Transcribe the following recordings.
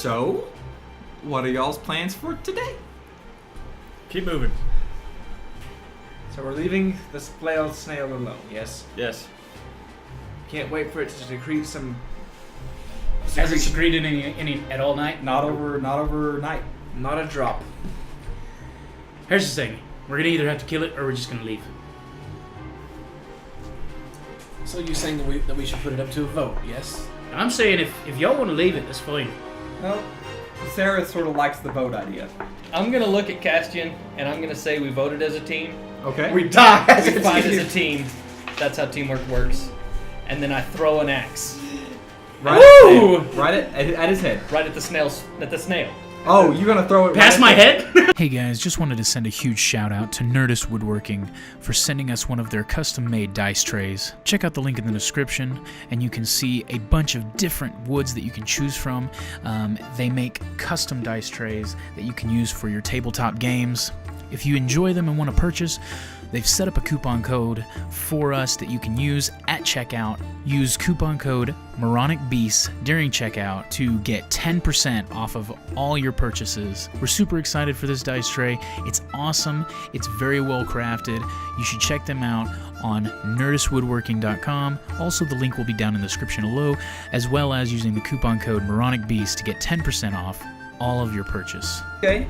So, what are y'all's plans for today? Keep moving. So we're leaving the flail snail alone, yes? Yes. Can't wait for it to secrete some... Has it secreted any at all night? Not overnight. Not a drop. Here's the thing. We're gonna either have to kill it or we're just gonna leave. So you're saying that we should put it up to a vote, yes? I'm saying if y'all want to leave it, that's fine. Well, Sarah sort of likes the vote idea. I'm gonna look at Castonn and I'm gonna say we voted as a team. Okay. We die as We a fight team. as a team. That's how teamwork works. And then I throw an axe Woo! Right at his head. right at the snail. Oh, you're gonna throw it Past right my at head? Hey guys, just wanted to send a huge shout out to Nerdist Woodworking for sending us one of their custom made dice trays. Check out the link in the description and you can see a bunch of different woods that you can choose from. They make custom dice trays that you can use for your tabletop games. If you enjoy them and want to purchase, they've set up a coupon code for us that you can use at checkout. Use coupon code MoronicBeasts during checkout to get 10% off of all your purchases. We're super excited for this dice tray. It's awesome. It's very well crafted. You should check them out on nerdistwoodworking.com. Also, the link will be down in the description below, as well as using the coupon code MoronicBeasts to get 10% off all of your purchase. Okay,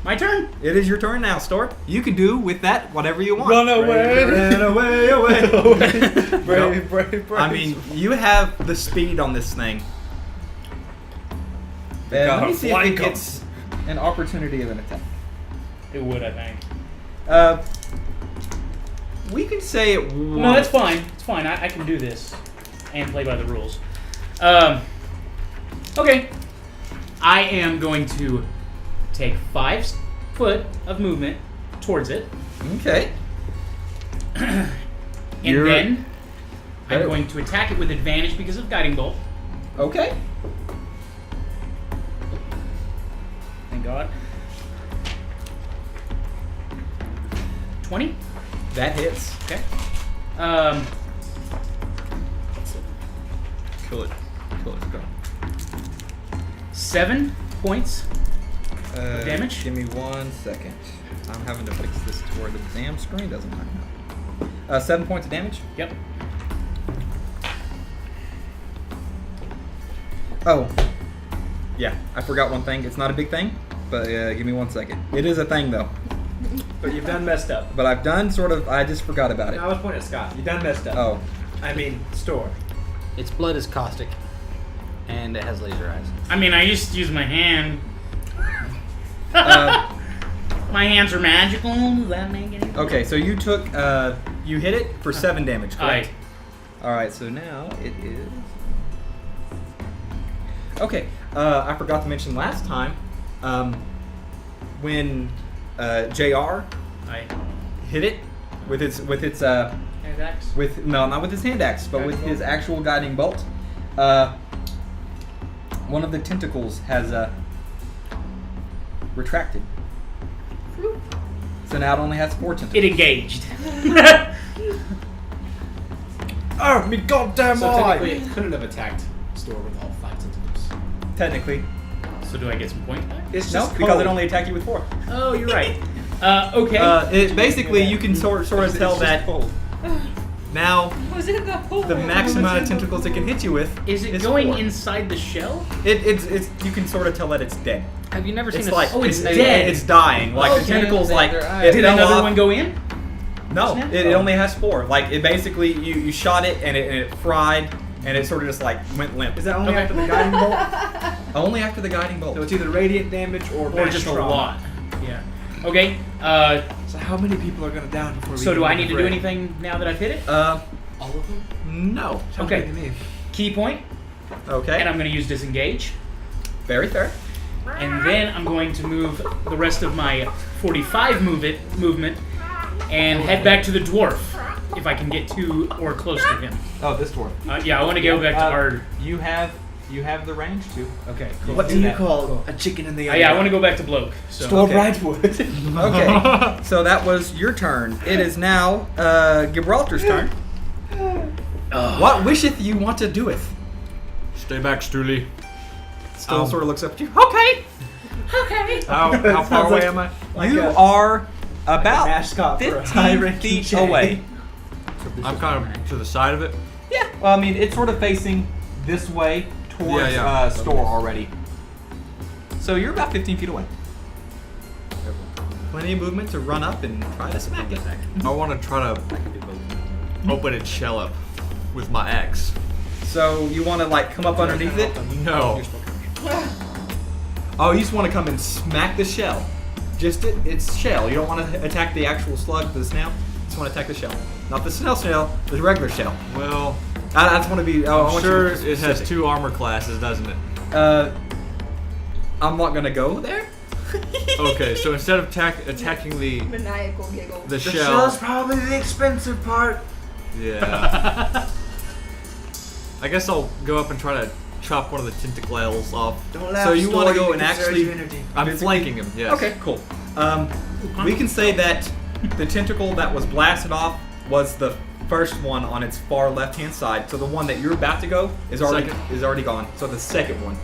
My turn? it is your turn now, Stor. You can do with that whatever you want. Run away! Run away, away. Brave. I mean, you have the speed on this thing. got Let me a see if flying it gets an opportunity of an attack. It would, I think. We can say it once. No, that's fine. It's fine. I can do this and play by the rules. Okay. I am going to take 5 foot of movement towards it, Okay. and You're- then I'm Better. going to attack it with advantage because of Guiding Bolt. Okay. Thank God. 20. That hits. Okay. Kill it. Go. 7 points. Damage? Give me 1 second. I'm having to fix this to where the damn screen doesn't line up. 7 points of damage. Yep. Oh. Yeah, I forgot one thing. It's not a big thing, but give me 1 second. It is a thing, though. But you've done messed up. But I've done sort of, I just forgot about it. I was pointing at Scott. You done messed up. Oh. I mean, Stor. Its blood is caustic, and it has laser eyes. I mean, I used to use my hand. Uh, My hands are magical. Does that make any sense? okay, so you took, you hit it for 7 damage, correct? Aye. Alright, so now it is... Okay, I forgot to mention last time, when JR Aye. hit it with its Hand axe? no, not with his hand axe, but with Guiding his bolt? actual guiding bolt. One of the tentacles has retracted. So now it only has 4 tentacles. It engaged. Oh, me goddamn So eye! technically, it couldn't have attacked Stor with all 5 tentacles. Technically. So do I get some points back? It's No, just because cold. it only attacked you with 4. Oh, you're right. Okay. It basically you can sort of It's tell just that cold. now Was it the whole the maximum amount of tentacles it can hit you with is it going 4. inside the shell? It's you can sort of tell that it's dead. Have you never It's seen like Oh, it's it- dead. It's dying. Like the Okay. tentacles like Their it eyes. Did fell another off. one go in? No, Snap? it only has 4. Like it basically you shot it and it fried and it sort of just like went limp. Is that only Okay. after the guiding bolt? Only after the guiding bolt. So it's either radiant damage or Or max just a trauma. lot? Yeah. Okay. So how many people are gonna die before we So get do I into need to the do fray? anything now that I've hit it? All of them? No. Sounds Okay. good to me. Key point, Okay. and I'm going to use disengage, Very fair. and then I'm going to move the rest of my 45 movement and head back to the dwarf if I can get to or close to him. Oh, this dwarf. Yeah, I want to go back to our. You have the range too. Okay. Cool. What do you call a chicken in the eye? Yeah, I want to go back to Bloke. So. Stor Okay. Brightwood. Okay. So that was your turn. It is now Gibraltar's turn. What wisheth you want to doeth? Stay back, Stooley. still sort of looks up at you. Okay. Okay. How far away am I? You are about mascot for a 15 high-ranking feet J. away. I'm kind of to the side of it. Yeah. Well, I mean, it's sort of facing this way towards Yeah. Stor already. So you're about 15 feet away. Plenty of movement to run up and try to smack it. I want to try to open its shell up with my axe. So you want to like come up underneath it? No. Oh, you just want to come and smack the shell. Just its shell. You don't want to attack the actual slug, the snail. You just want to attack the shell. Not the snail, the regular shell. Well, I just want to be. I want sure you to be it has specific. 2 armor classes, doesn't it? I'm not gonna go there. Okay, so instead of attacking the Maniacal giggle. the The shell, shell's probably the expensive part. yeah. I guess I'll go up and try to chop one of the tentacles off. Don't laugh. So you want to Stor, go and conserve actually? your energy. I'm flanking him. Yes. Okay, cool. We can say that the tentacle that was blasted off was the first one on its far left-hand side. So the one that you're about to go is already gone. So the second one,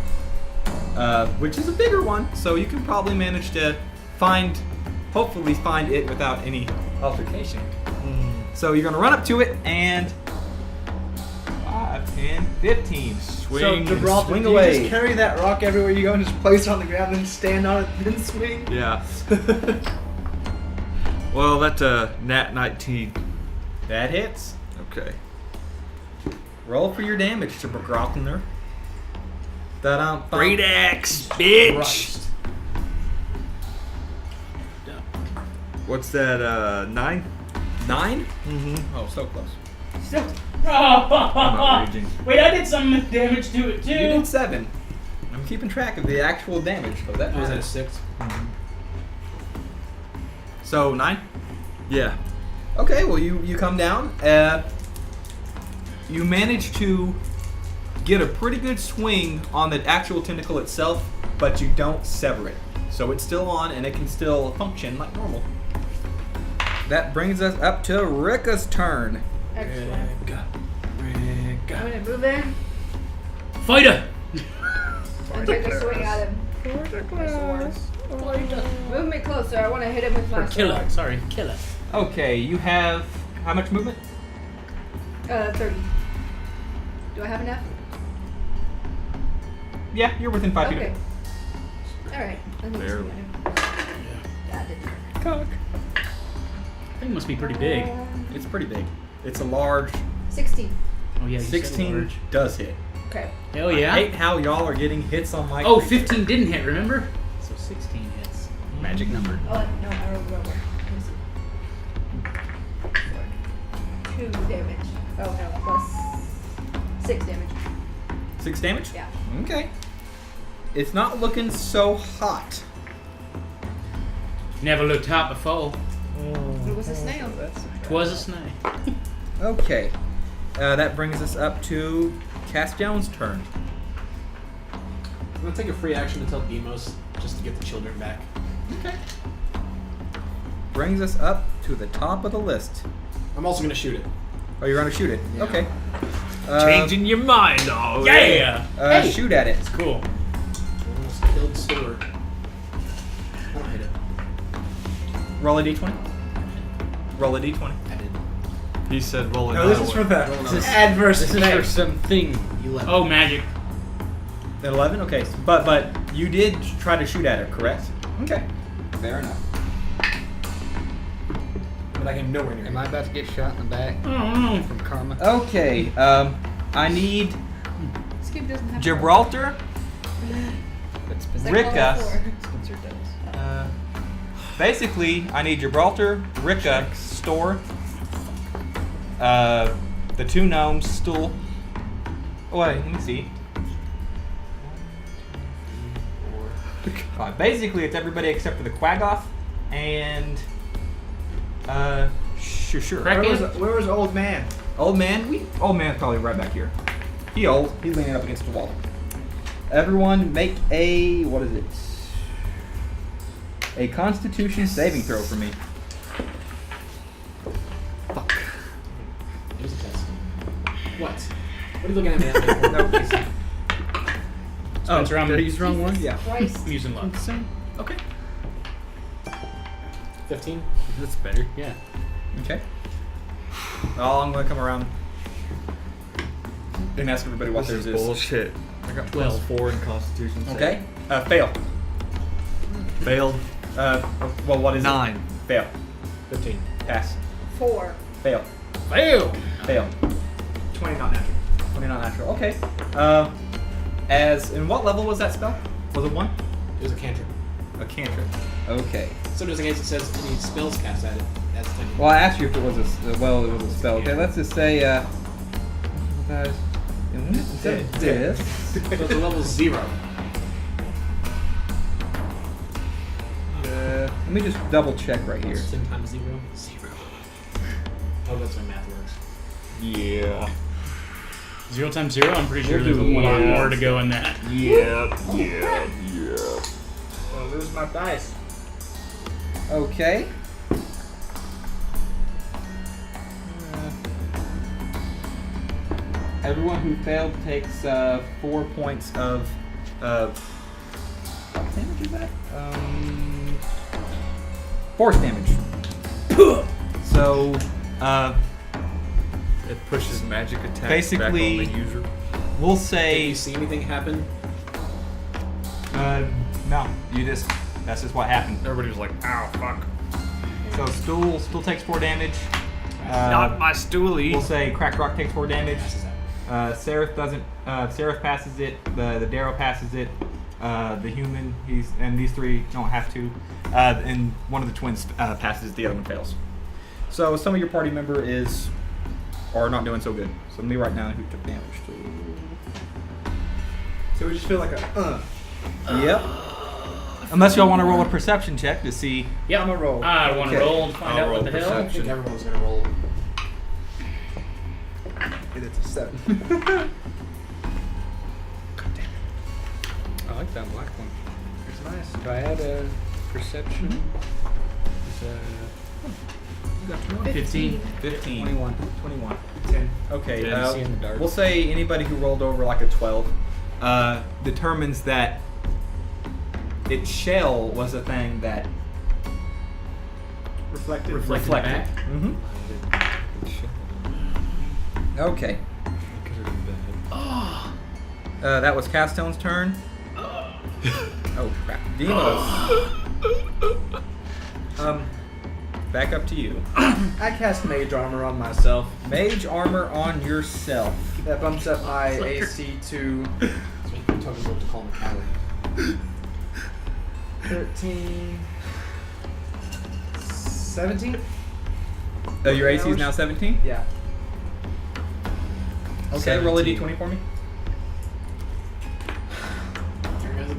which is a bigger one, so you can probably manage to hopefully find it without any altercation. So you're gonna run up to it and 5, 10, 15. So Swing. Gibraltar, swing do away. you just carry that rock everywhere you go and just place it on the ground and stand on it and then swing? Yeah. Well, that's a nat 19. That hits. Okay. Roll for your damage to Gibraltar. Great axe, bitch. Christ. What's that? 9? 9? Mm-hmm. Oh, so close. Still. not raging. Wait, I did some damage to it too. You did 7. I'm keeping track of the actual damage. So that was Was it a it. 6? So 9. Yeah. Okay, well you come down. You manage to get a pretty good swing on the actual tentacle itself, but you don't sever it. So it's still on and it can still function like normal. That brings us up to Rikka's turn. Excellent. Rikka. I'm gonna move in Fighter. and take a swing at him. Move me closer. I want to hit him with my Or killer. sword. Sorry, killer. Okay, you have how much movement? 30. Do I have enough? Yeah, you're within 5 feet of Okay. it. All right. Let me Barely. swing at him. That didn't. Cock. That thing must be pretty big. It's pretty big. It's a large 16. Oh yeah, you said 16 large. does hit. Okay. Hell I yeah. hate how y'all are getting hits on my Oh, creature. 15 didn't hit, remember? So 16 hits. Magic number. Oh no, I rolled wrong one. Let me see. 2 damage. Oh no, plus 6 damage. 6 damage? Yeah. Okay. It's not looking so hot. Never looked hot before. It was a snail. Twas a snake. Okay. That brings us up to Caston's turn. I'm gonna take a free action to tell Deimos just to get the children back. Okay. Brings us up to the top of the list. I'm also gonna shoot it. Oh, you're gonna shoot it? Yeah. Okay. Changing your mind already. Yeah! Hey! Shoot at it. Cool. Almost killed Stor. I don't hit it. Roll a d20. Roll a d20. I did. He said roll No, another this is one. for the This is- adverse This is effect. for something you left. Oh, magic. 11? Okay. But you did try to shoot at it, correct? Okay. Fair enough. But I came nowhere near Am it. I about to get shot in the back Oh no. from karma? Okay. I need Skip doesn't have Gibraltar, It's been It's like Rikka. level 4. Spencer does. basically, I need Gibraltar, Rikka, Stor, the 2 gnomes, Stool. Oh, wait, let me see. 1, 2, 3, 4, 5. Basically, it's everybody except for the Quaggoth and sure. Where was old man? Old man's probably right back here. He's leaning up against the wall. Everyone make a, what is it? A Constitution saving throw for me. Fuck. It was a test. What? What are you looking at me that way for? Spencer, I'm did I use the wrong one? Yeah. Christ. I'm using luck. Okay. 15. That's better. Yeah. Okay. Oh, I'm gonna come around and ask everybody what This theirs is is. bullshit. I got 12. +4 in Constitution. save. Okay. Fail. Failed. Well, what is 9. it? Fail. 15. Pass. 4. Fail. Fail. Fail. 20 not natural. 20 not natural. Okay. In what level was that spell? Was it 1? It was a cantrip. A cantrip. Okay. So just in case it says any spells cast at it, that's 10. Well, I asked you if it was a spell. Okay, let's just say guys, instead of this. So it's a level 0. Let me just double check right here. 10 times 0? 0. Oh, that's how math works. Yeah. 0 times 0. I'm pretty sure We'll there's a do lot it. more to go in that. Yeah. Well, lose my dice. Okay. Everyone who failed takes 4 points of what damage is that? Force damage. So It pushes magic attacks Basically- back on the user. we'll Did say you see anything happen? no. That's just what happened. Everybody was like, "Ow, fuck!" So Stool takes 4 damage. Not my stoolie. We'll say Crack Rock takes 4 damage. Passes that. Seraph doesn't. Seraph passes it. The Darrow passes it. The human, and these 3 don't have to. And one of the twins passes. The other one fails. So some of your party member are not doing so good. So let me write down who took damage. So we just feel like Yep. Unless y'all want to roll a perception check to see. Yep. I'm a roll. I want to Okay. roll to find I'll out roll what the hell. I think everyone's gonna roll. It's a 7. I like that black one. It's nice. Do I add a perception? You got 20. 15. 15. 21. 21. 10. Okay. Yeah, see in the dark. We'll say anybody who rolled over like a 12 determines that its shell was a thing that Reflected. Reflected back. Mm-hmm. Okay. That was Castonn's turn. Oh crap. Deimos. Back up to you. I cast Mage Armor on myself. Mage armor on yourself. That bumps up my AC to That's what you Tokenbloke to call him a coward. 13. 17? Your AC is now 17? Yeah. Okay, roll a 17. d20 for me.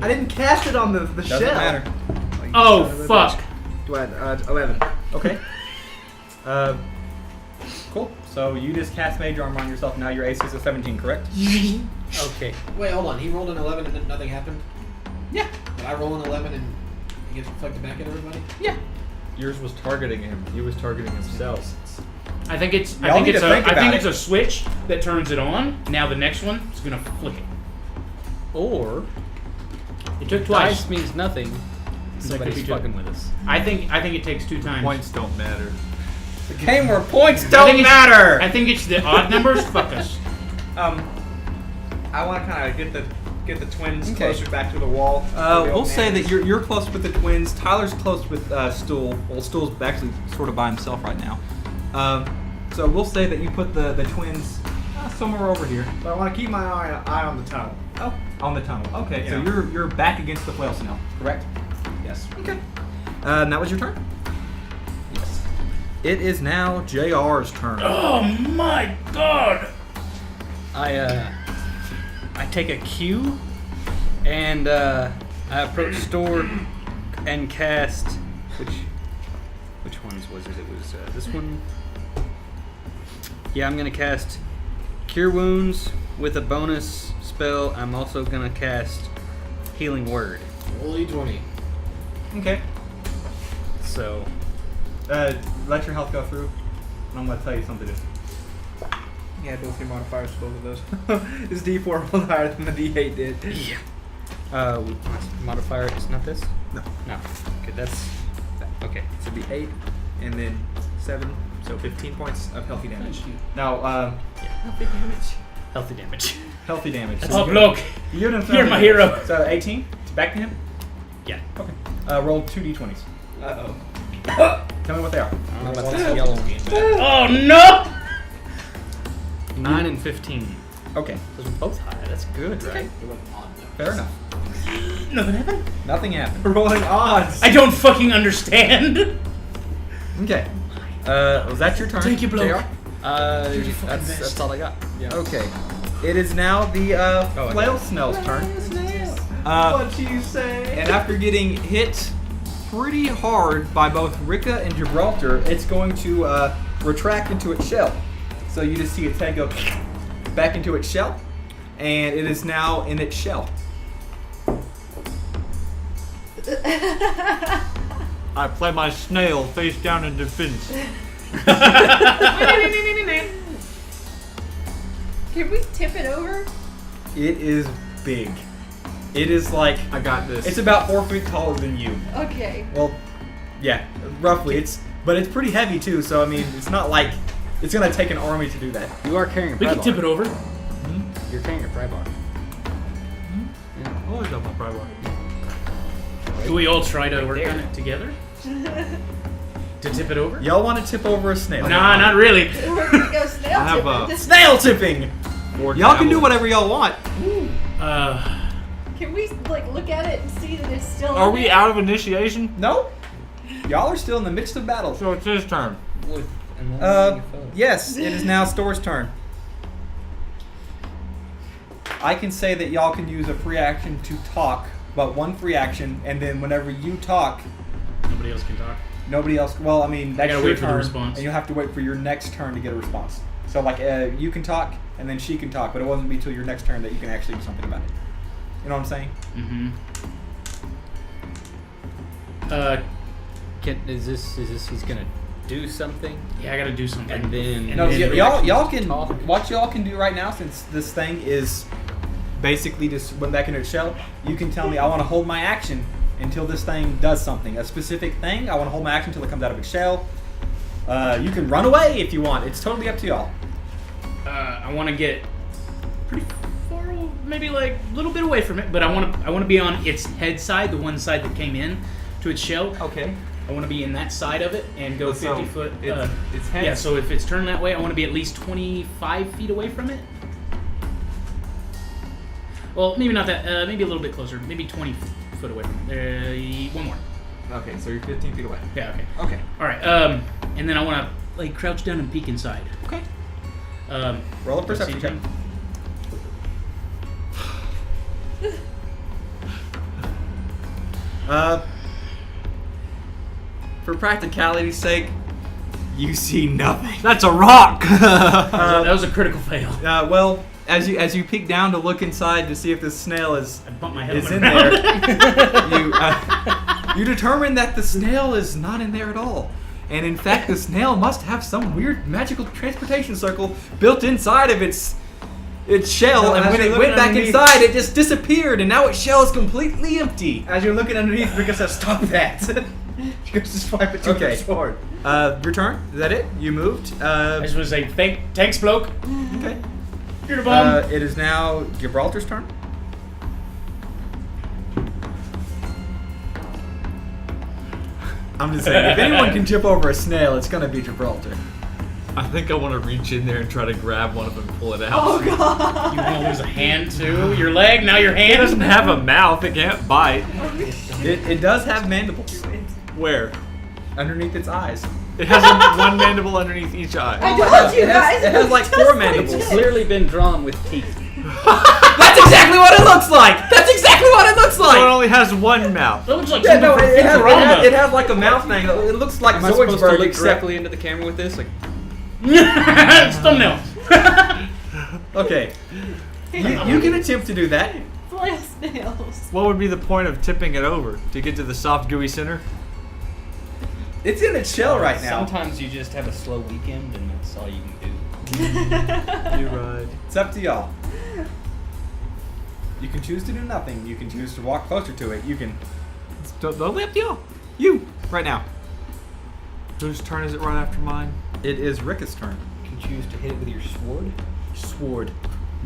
I didn't cast it on the Doesn't shell. matter. Oh, fuck. Do I add 11? Okay. Cool. So you just cast Mage armor on yourself. Now your AC is a 17, correct? Okay. Wait, hold on. He rolled an 11 and then nothing happened? Yeah. Did I roll an 11 and he gets reflected back at everybody? Yeah. Yours was targeting him. He was targeting himself. I think it's Y'all need to think about it's it. a switch that turns it on. Now the next one is gonna flick it. Or It took twice. dice means nothing. Somebody's could be fucking with us. I think it takes 2 times. Points don't matter. The game where points I think don't it's- matter. I think it's the odd numbers. Fuck us. I want to kind of get the twins Okay. closer back to the wall. We'll say that you're close with the twins. Tyler's close with Stool. Well, Stool's actually sort of by himself right now. So we'll say that you put the twins somewhere over here. But I want to keep my eye on the tunnel. Oh, on the tunnel. Okay, so Yeah. you're back against the flail snail, correct? Yes. Okay. And that was your turn. Yes. It is now JR's turn. Oh my god. I take a Q and I approach Stor and cast which ones was it? It was this one. Yeah, I'm gonna cast Cure Wounds with a bonus spell. I'm also gonna cast Healing Word. Roll E20. Okay. So Let your health go through, and I'm gonna tell you something. Yeah, both your modifiers both of those. His D4 was higher than the D8 did. yeah. Modifier is not this? No. No. Okay, that's... Okay. So it'd be 8, and then 7, so 15 points of healthy damage. Thank you. Now, Healthy damage. Healthy damage. healthy damage. Oh, bloke. You're You're my hero. So 18, back to him? Yeah. Okay. Roll 2 d20s. Uh-oh. Tell me what they are. I don't know about this yellow one. Oh, no! 9 and 15. Okay, Those are both high. That's good, right? fair enough. Nothing happened? Nothing happened. Rolling odds. I don't fucking understand. Okay. Was that your turn? Thank you, bloke. JR? That's all I got. Yeah. Okay. It is now the I flail snail's turn. What you say? And after getting hit pretty hard by both Rikka and Gibraltar, it's going to retract into its shell. So you just see its head go back into its shell, and it is now in its shell. I play my snail face down in defense. Can we tip it over? It is big. It is like, I got this. it's about 4 feet taller than you. Okay. Well, yeah, roughly. But it's pretty heavy too. So I mean, it's not like it's gonna take an army to do that. You are carrying a We pry can tip bar. it over. You're carrying a pry bar. I always got my pride bar. Do we all try to work on it together? To tip it over? Y'all want to tip over a snail? Nah, not really. We're gonna go snail I have tipping. a- Just- Snail tipping. Y'all can do whatever y'all want. Can we like look at it and see that it's still? Are in we there? out of initiation? No. Y'all are still in the midst of battle. So it's his turn. Yes, it is now Stor's turn. I can say that y'all can use a free action to talk, but one free action, and then whenever you talk, Nobody else can talk. nobody else. Well, I mean, that's gotta your wait for the turn, response. and you'll have to wait for your next turn to get a response. So, like, you can talk, and then she can talk, but it won't be till your next turn that you can actually do something about it. You know what I'm saying? Mm-hmm. Is this he's gonna do something? Yeah, I gotta do something. And then No, then y'all can. talk. What y'all can do right now, since this thing is basically just went back into its shell, you can tell me I want to hold my action until this thing does something, a specific thing. I want to hold my action until it comes out of its shell. You can run away if you want. It's totally up to y'all. I want to get pretty far, maybe like a little bit away from it, but I want to be on its head side, the one side that came in to its shell. Okay. I want to be in that side of it and go So 50 foot. It's head. Yeah, so if it's turned that way, I want to be at least 25 feet away from it. Well, maybe not that. Maybe a little bit closer. Maybe 20 foot away from it. One more. Okay, so you're 15 feet away. Yeah. Okay. Okay. All right. And then I want to like crouch down and peek inside. Okay. do Roll a I perception see check. For practicality's sake, you see nothing. That's a rock. That was a critical fail. Well, as you peek down to look inside to see if the snail is I bumped my helmet in around. there, you determine that the snail is not in there at all. And in fact, the snail must have some weird magical transportation circle built inside of its shell, No, and as when you're it went looking back underneath- inside, it just disappeared, and now its shell is completely empty. As you're looking underneath, Rikka says, "Stop that!" She goes to swipe it to Okay. her sword. Your turn. Is that it? You moved. I just want to say thanks, bloke. Okay. You're the bomb. It is now Gibraltar's turn. I'm just saying, if anyone can jump over a snail, it's gonna be Gibraltar. I think I want to reach in there and try to grab one of them and pull it out. Oh god. You want to lose a hand too? Your leg, now your hand. It doesn't have a mouth. It can't bite. It does have mandibles Where? underneath its eyes. It has one mandible underneath each eye. I told you It has- guys. it has, like, was 4 just mandibles. legit. Clearly been drawn with teeth. That's exactly what it looks like. That's exactly what it looks So it like. only has one mouth. That looks like Yeah, no, something it has, from Futurama. it has like a mouth thing. It looks like Am I supposed to Zoidsburg, look except directly into the camera with this? Like, It's thumbnail. okay. You can attempt to do that. Flail snails. What would be the point of tipping it over? To get to the soft, gooey center? It's in its shell right now. sometimes you just have a slow weekend and that's all you can do. You're right. It's up to y'all. You can choose to do nothing. You can choose to walk closer to it. You can. It's totally up to you. You right now. Whose turn is it right after mine? It is Rikka's turn. You can choose to hit it with your sword. Sword.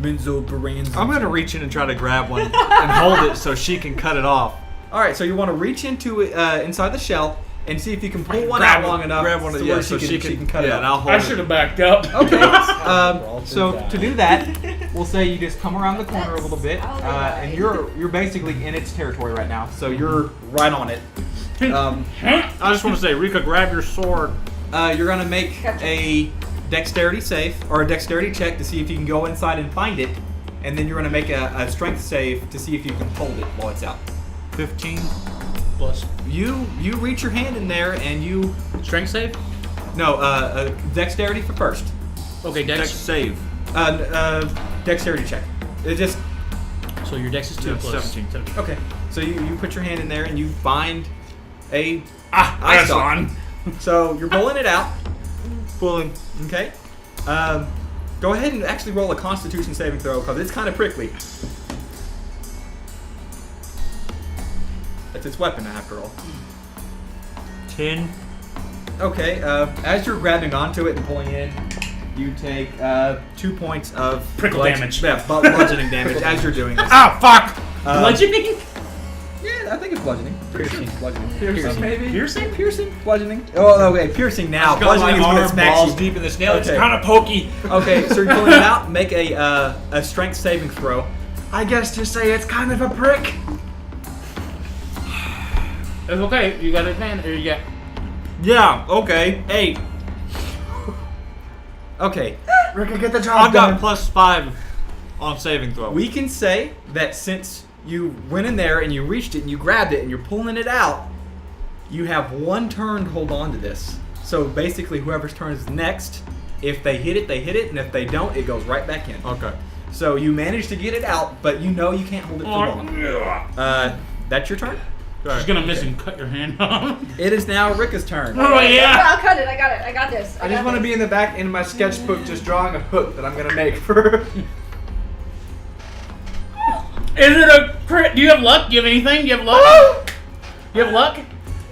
Menzo Baranzo. I'm gonna reach in and try to grab one and hold it so she can cut it off. All right, so you want to reach into it inside the shell and see if you can pull one out long enough Grab one of to the, where yeah, so she can cut it and out. I'll hold I it. should have backed up. Okay. So to do that, we'll say you just come around the corner a little bit, and you're basically in its territory right now. So you're right on it. I just want to say, Rikka, grab your sword. You're gonna make a dexterity save or a dexterity check to see if you can go inside and find it, and then you're gonna make a strength save to see if you can hold it while it's out. 15. Plus You reach your hand in there and you strength save. no dexterity for first. Okay, Dex dex. save. Dexterity check. It just So your dex is 2 Yeah, plus 17. okay. So you put your hand in there and you find a Ice on. So you're pulling it out. Pulling. Okay. Go ahead and actually roll a Constitution saving throw because it's kind of prickly. That's its weapon after all. 10. Okay. As you're grabbing onto it and pulling in, you take 2 points of Prickle damage. Yeah, bludgeoning damage as you're doing this. Ah, fuck! Bludgeoning. Yeah, I think it's bludgeoning. Piercing. Bludgeoning. Piercing, maybe? Piercing. Piercing. Bludgeoning. Oh, okay. Piercing now. Got my Bludgeoning is when it arm smacks balls you. deep in the snail. It's Okay. kind of pokey. Okay, so you're pulling it out. Make a strength saving throw. I guess to say it's kind of a prick. It's okay. You got advantage. Or you got. Yeah, okay. 8. Okay. Rikka, get the I've job got done. +5 on saving throw. We can say that since you went in there and you reached it and you grabbed it and you're pulling it out, you have 1 turn to hold on to this. So basically, whoever's turn is next, if they hit it, they hit it, and if they don't, it goes right back in. Okay. So you managed to get it out, but you know you can't hold it for long. That's your turn? She's gonna miss and cut your hand off. It is now Rikka's turn. Oh yeah. I'll cut it. I got it. I got this. I just want to be in the back in my sketchbook just drawing a hook that I'm going to make for... Is it a crit? Do you have luck? Do you have anything? Do you have luck? You have luck?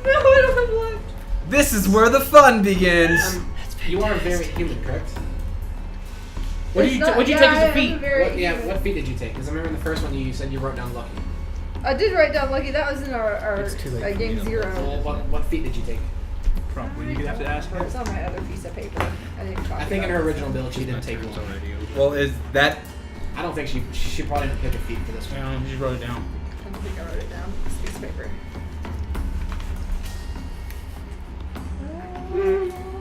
No, I don't have luck. This is where the fun begins. You are very human, correct? What'd you take as a feat? What feat did you take? Because I remember in the first one you said you wrote down lucky. I did write down lucky. That was in our It's too late for game me to 0. Well, what feat did you take? Probably you have to ask her. It's on my other piece of paper. I didn't copy I think in that. her original build she didn't take one. Well, is that... I don't think she probably didn't pick a feat for this one. You just wrote it down. I don't think I wrote it down. This piece of paper.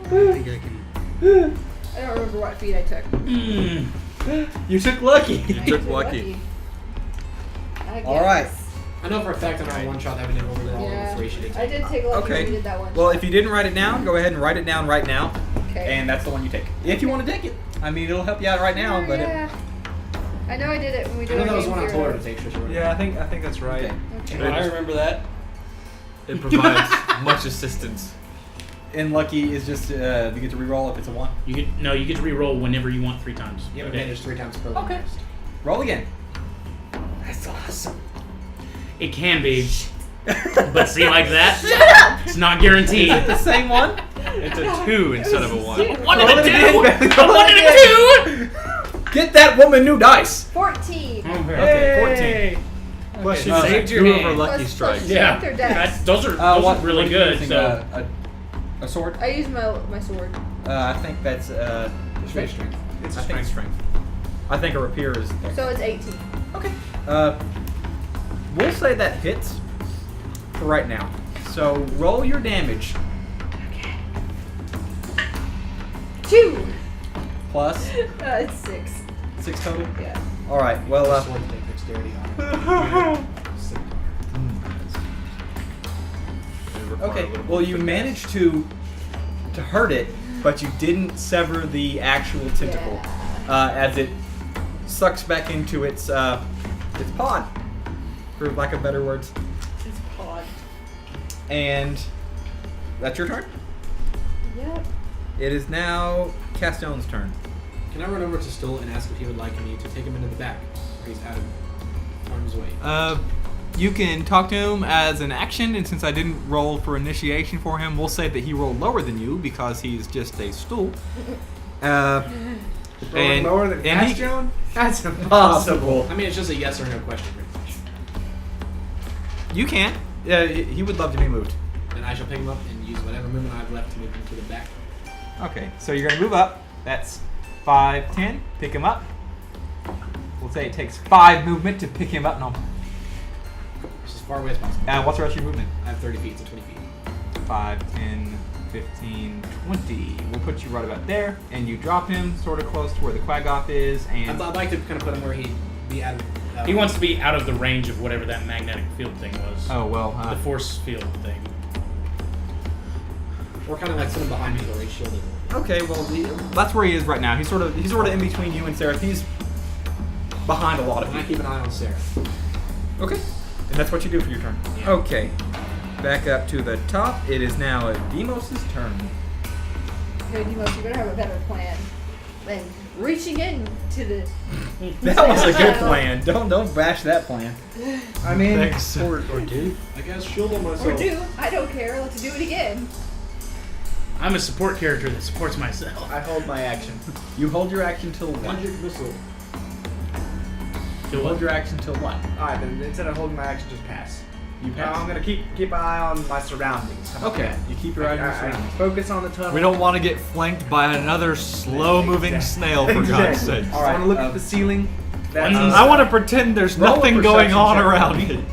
I think I can. I don't remember what feat I took. You took lucky. You took lucky. I All right. guess. I know for a fact on our one shot that we did when we were all Yeah. on 3 she did I take. did take lucky. Okay. We did that one. Well, shot. if you didn't write it down, go ahead and write it down right now. Okay. And that's the one you take. If you want to take it. I mean, it'll help you out right now, but... yeah. I know I did it when we I did know our that was game one I 0. told her to take, so she wrote it Yeah, down. I think that's right. Okay. I remember that. It provides much assistance. And lucky is just you get to reroll if it's a 1. You get to re-roll whenever you want 3 times. You have Okay. advantage 3 times per Okay. Roll again. That's awesome. It can be, but see, like that, it's not guaranteed. The same one? It's a 2 instead of a 1. One and Roll a it again, 2. baby. A 1 and a 2. Get that woman new dice. 14. Okay, 14. Plus, you Uh, saved your 2 of her hand. lucky Plus strikes. Yeah, Strength or dex? those are What really are you good. using, So a sword? I used my sword. I think that's Strength. It's I think it's strength. I think a rapier is. So it's 18. Okay. We'll say that hits for right now. So roll your damage 2. plus It's 6. 6 total. Yeah. All right. Well, Sword to take dexterity on. okay. Well, you managed to hurt it, but you didn't sever the actual tentacle as it sucks back into its pod, for lack of better words. It's pod. And that's your turn. Yep. It is now Castonn's turn. Can I run over to Stool and ask if he would like me to take him into the back? Where he's out of harm's way? You can talk to him as an action, and since I didn't roll for initiation for him, we'll say that he rolled lower than you because he's just a stool. Rolling lower than Castonn? That's impossible. I mean, it's just a yes or no question, pretty much. You can. He would love to be moved. Then I shall pick him up and use whatever movement I have left to move him to the back. Okay, so you're going to move up. That's 5, 10. Pick him up. We'll say it takes 5 movement to pick him up. No. Just as far away as possible. What's the rest of your movement? I have 30 feet, so 20 feet. 5, 10, 15, 20. We'll put you right about there, and you drop him sort of close to where the Quaggoth is, and... I'd like to kind of put him where he'd be out of... He wants to be out of the range of whatever that magnetic field thing was. Oh, well, The force field thing. Or kind of like sitting behind me where he's shielded. Okay, well, that's where he is right now. He's sort of in between you and Seraph. He's behind a lot of And I people. keep an eye on Sarah. Okay, and that's what you do for your turn. Yeah. Okay, back up to the top. It is now Deimos' turn. Okay, Deimos, you better have a better plan than reaching in to the. That was a good plan. Don't bash that plan. I mean, Or do. I guess shield on myself. Or do. I don't care. Let's do it again. I'm a support character that supports myself. I hold my action. You hold your action till what? Magic missile. You hold your action till what? Alright, then instead of holding my action, just pass. You No, pass. I'm gonna keep an eye on my surroundings. How about Okay, that? you keep your eye on your I surroundings. focus on the tunnel. We don't want to get flanked by another slow-moving snail, for God's sake. I want to look at the ceiling. That's I want to pretend there's roll a nothing going perception on check around for me. me.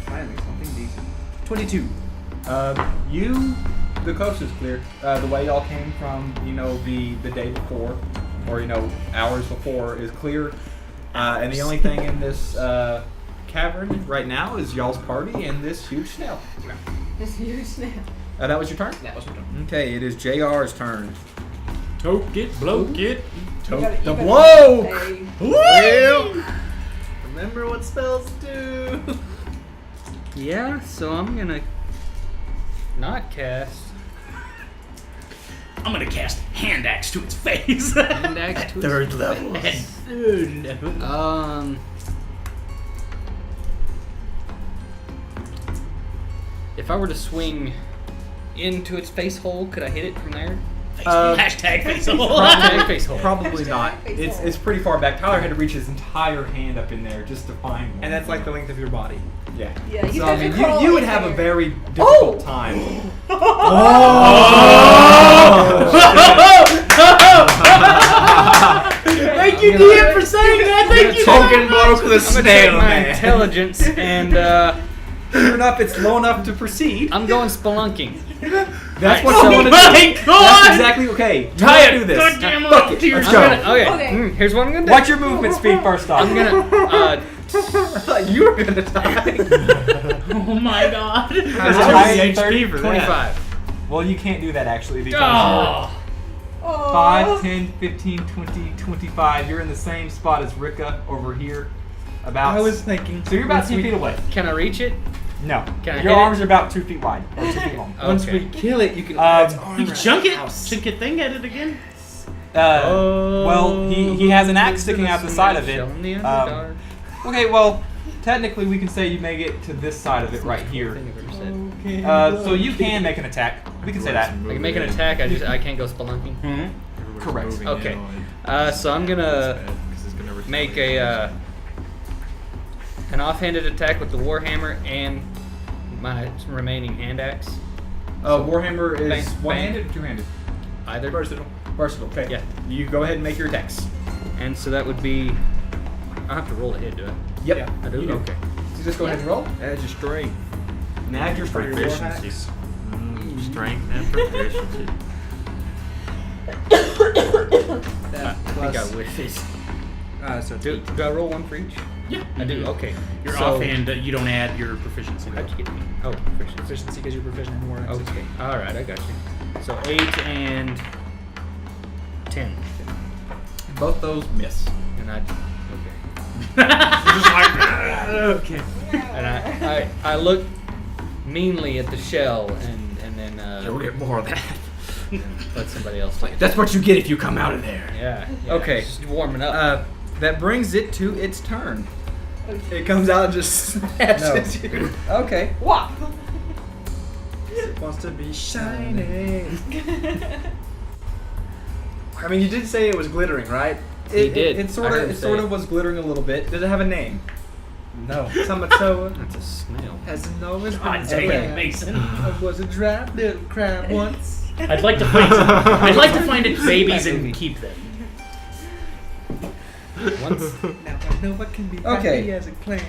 finally something decent. 22. The coast is clear. The way y'all came from, the day before, or hours before, is clear. And the only thing in this cavern right now is y'all's party and this huge snail. This huge snail. That was your turn? That was my turn. Okay, it is JR's turn. Tokenbloke. You gotta The blow! say- Well, remember what spells do. Yeah, so I'm gonna not cast. I'm gonna cast hand axe to its face. Hand axe to Third level. If I were to swing into its face hole, could I hit it from there? Hashtag face hole. Hashtag face hole. Probably Hashtag not. face It's hole. it's pretty far back. Tyler had to reach his entire hand up in there just to find one. And that's like the length of your body. Yeah. Yeah, you So, have to crawl you would in have a there. very difficult time. Thank you, DM, for saying that. Thank you. Tokenbloke the I'm gonna take snail my man. intelligence and Sure enough, it's low enough to proceed. I'm going spelunking. That's what so- you want to do. my God. That's exactly okay. Tie Do it. this. Goddamn Fuck it it. to your Let's I'm go. gonna, okay. Okay. Here's what I'm gonna do. What's your movement speed first off? I'm gonna you were gonna die. Oh my God. Is it higher than 30? 25. Well, you can't do that actually because Oh. Oh. 5, 10, 15, 20, 25. You're in the same spot as Rikka over here. About. thinking. So you're about 10 feet away. Can I reach it? No. Can I Your hit arms are about 2 feet wide or 2 feet long. Once Okay. we kill it, you can. You can chunk it. Chunk it thing at it again. Well, he has an axe sticking out the side of it. Show 'em the underdog. Okay, well, technically we can say you make it to this side of it right here. Thing I've ever said. So you can make an attack. We can say that. I can make an attack. I can't go spelunking. Correct. Okay. So I'm gonna make a an offhanded attack with the warhammer and my remaining hand axe. Warhammer is Bang, one-handed or two-handed? Either. Versatile. Versatile. Okay. Yeah. You go ahead and make your attacks. And so that would be. I have to roll a hit, do I? Yep. Yeah, I do. You do. Okay. So just go ahead and roll. Add your strength. And add your strength. Proficiency. Strength and proficiency. I think I wish. So Do I roll one for each? Yeah. I do. Okay. Your So- offhand, you don't add your proficiency. How'd you get me? Oh, proficiency. Proficiency because you're proficient in war axes. Okay. All right, I got you. So 8 and 10, Both those miss. and I. Okay. And I look meanly at the shell, and then You'll get more of that. Let somebody else take it. That's what you get if you come out of there. Yeah. Okay. Just warming up. That brings it to its turn. It comes out and just smashes you. Okay. What? It wants to be shining. I mean, you did say it was glittering, right? He did. It I sort heard of him it say sort it. of was glittering a little bit. Does it have a name? No. So That's a snail. hasn't always been God a dang it, crab. Mason. I was a drab little crab once. I'd like to find I'd like to find its babies and keep them. Once. Now I know what can be Okay. happy as a clam.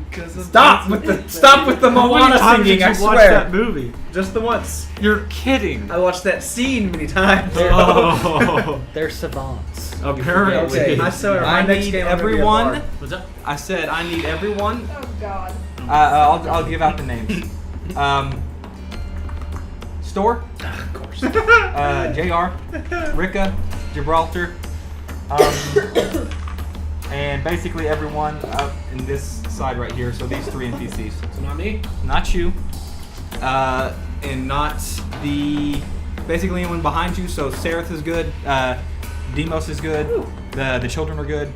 Because of Stop with the Moana singing. I swear. that movie? Just the once. You're kidding. I watched that scene many times. Oh, They're savants. apparently. Okay. I saw my I next need game I'm gonna be a everyone. bard. What's up? I said I need everyone. Oh God. I'll give out the names. Stor, Of course. JR, Rikka, Gibraltar, and basically everyone up in this side right here. So these 3 NPCs. So not me? Not you. And not the basically anyone behind you. So Sereth is good. Deimos is good. The children are good.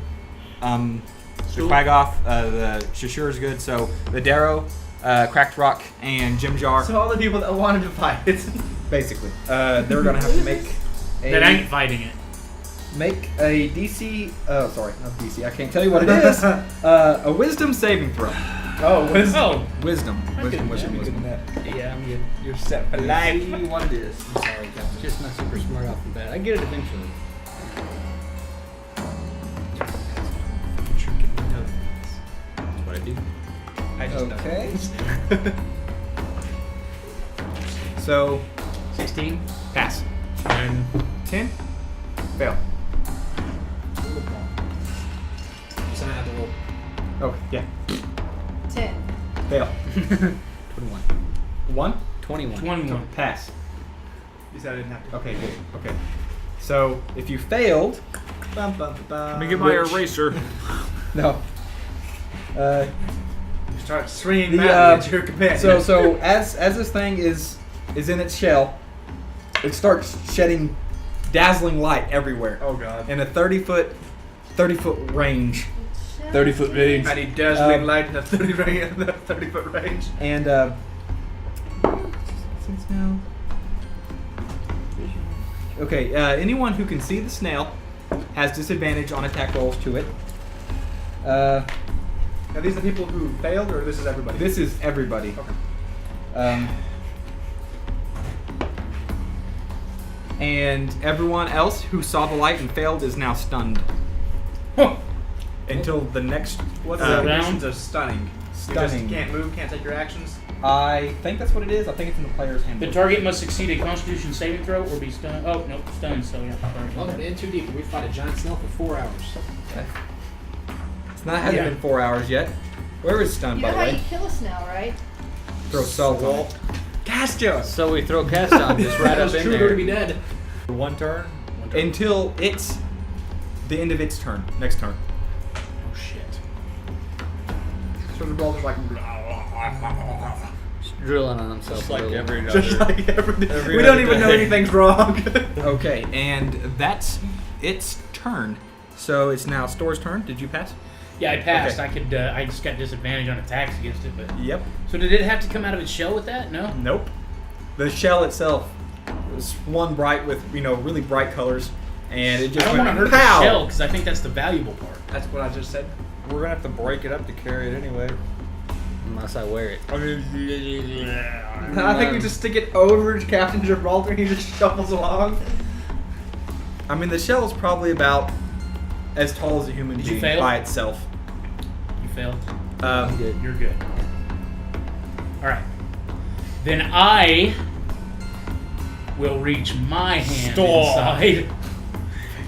The Quaggoth, the Shashur is good. So the Darrow, Cracked Rock, and Jim Jar. So all the people that wanted to fight it. Basically, they're gonna have to make That ain't fighting it. make a DC. Oh, sorry, not DC. I can't tell you what it is. A Wisdom saving throw. Oh, wisdom. Oh, Wisdom. Wisdom. Wisdom. Wisdom. Yeah, I'm good. You're set for See life. what it is. I'm sorry, Captain. Just not super smart off the bat. I get it eventually. That's what I do. I just Okay. So 16. pass. And 10. Fail. So I have to roll. Oh yeah. 10. Fail. 21. 1. 21. 21. Pass. You said I didn't have to. Okay, good. Okay. So if you failed, Bum, bum, bum. Let me get my Which- eraser. no. You start swinging The, madly at your companion. So as this thing is in its shell, it starts shedding dazzling light everywhere Oh God. in a 30 foot range. 30-foot range. I need dazzling light in the 30-foot range. And okay, anyone who can see the snail has disadvantage on attack rolls to it. Are these the people who failed, or this is everybody? This is everybody. Okay. And everyone else who saw the light and failed is now stunned. Until the next. What's Uh, the conditions of stunning? You Stunning. just can't move, can't take your actions. I think that's what it is. I think it's in the player's The handbook. target must succeed a Constitution saving throw or be stunned. Oh, nope, stunned. So yeah. Welcome to In Too Deep, where we fight a giant snail for 4 hours. It's not hasn't been 4 hours yet. Where is stunned, You by know the how you way? kill us now, right? Throw salt on it. Castonn! So we throw Castonn just right up That's in true, to there. be dead. One turn. Until it's the end of its turn. Next turn. Oh shit. So the ball is like. Just drilling on himself. Just a like little. every Just other. like every Every we don't other even know day. anything's wrong. Okay, and that's its turn. So it's now Stor's turn. Did you pass? Yeah, I passed. Okay. I could. I just got disadvantage on attacks against it. But Yep. so did it have to come out of its shell with that? No. Nope. The shell itself was one bright with really bright colors, and it I just don't want went to hurt pow. the shell because I think that's the valuable part. That's what I just said. We're gonna have to break it up to carry it anyway. Unless I wear it. I think we just stick it over Captain Gibraltar and he just shuffles along. I mean, the shell is probably about as tall as a human Did you being fail? by itself. You failed. Good. You're good. All right. Then I will reach my hand inside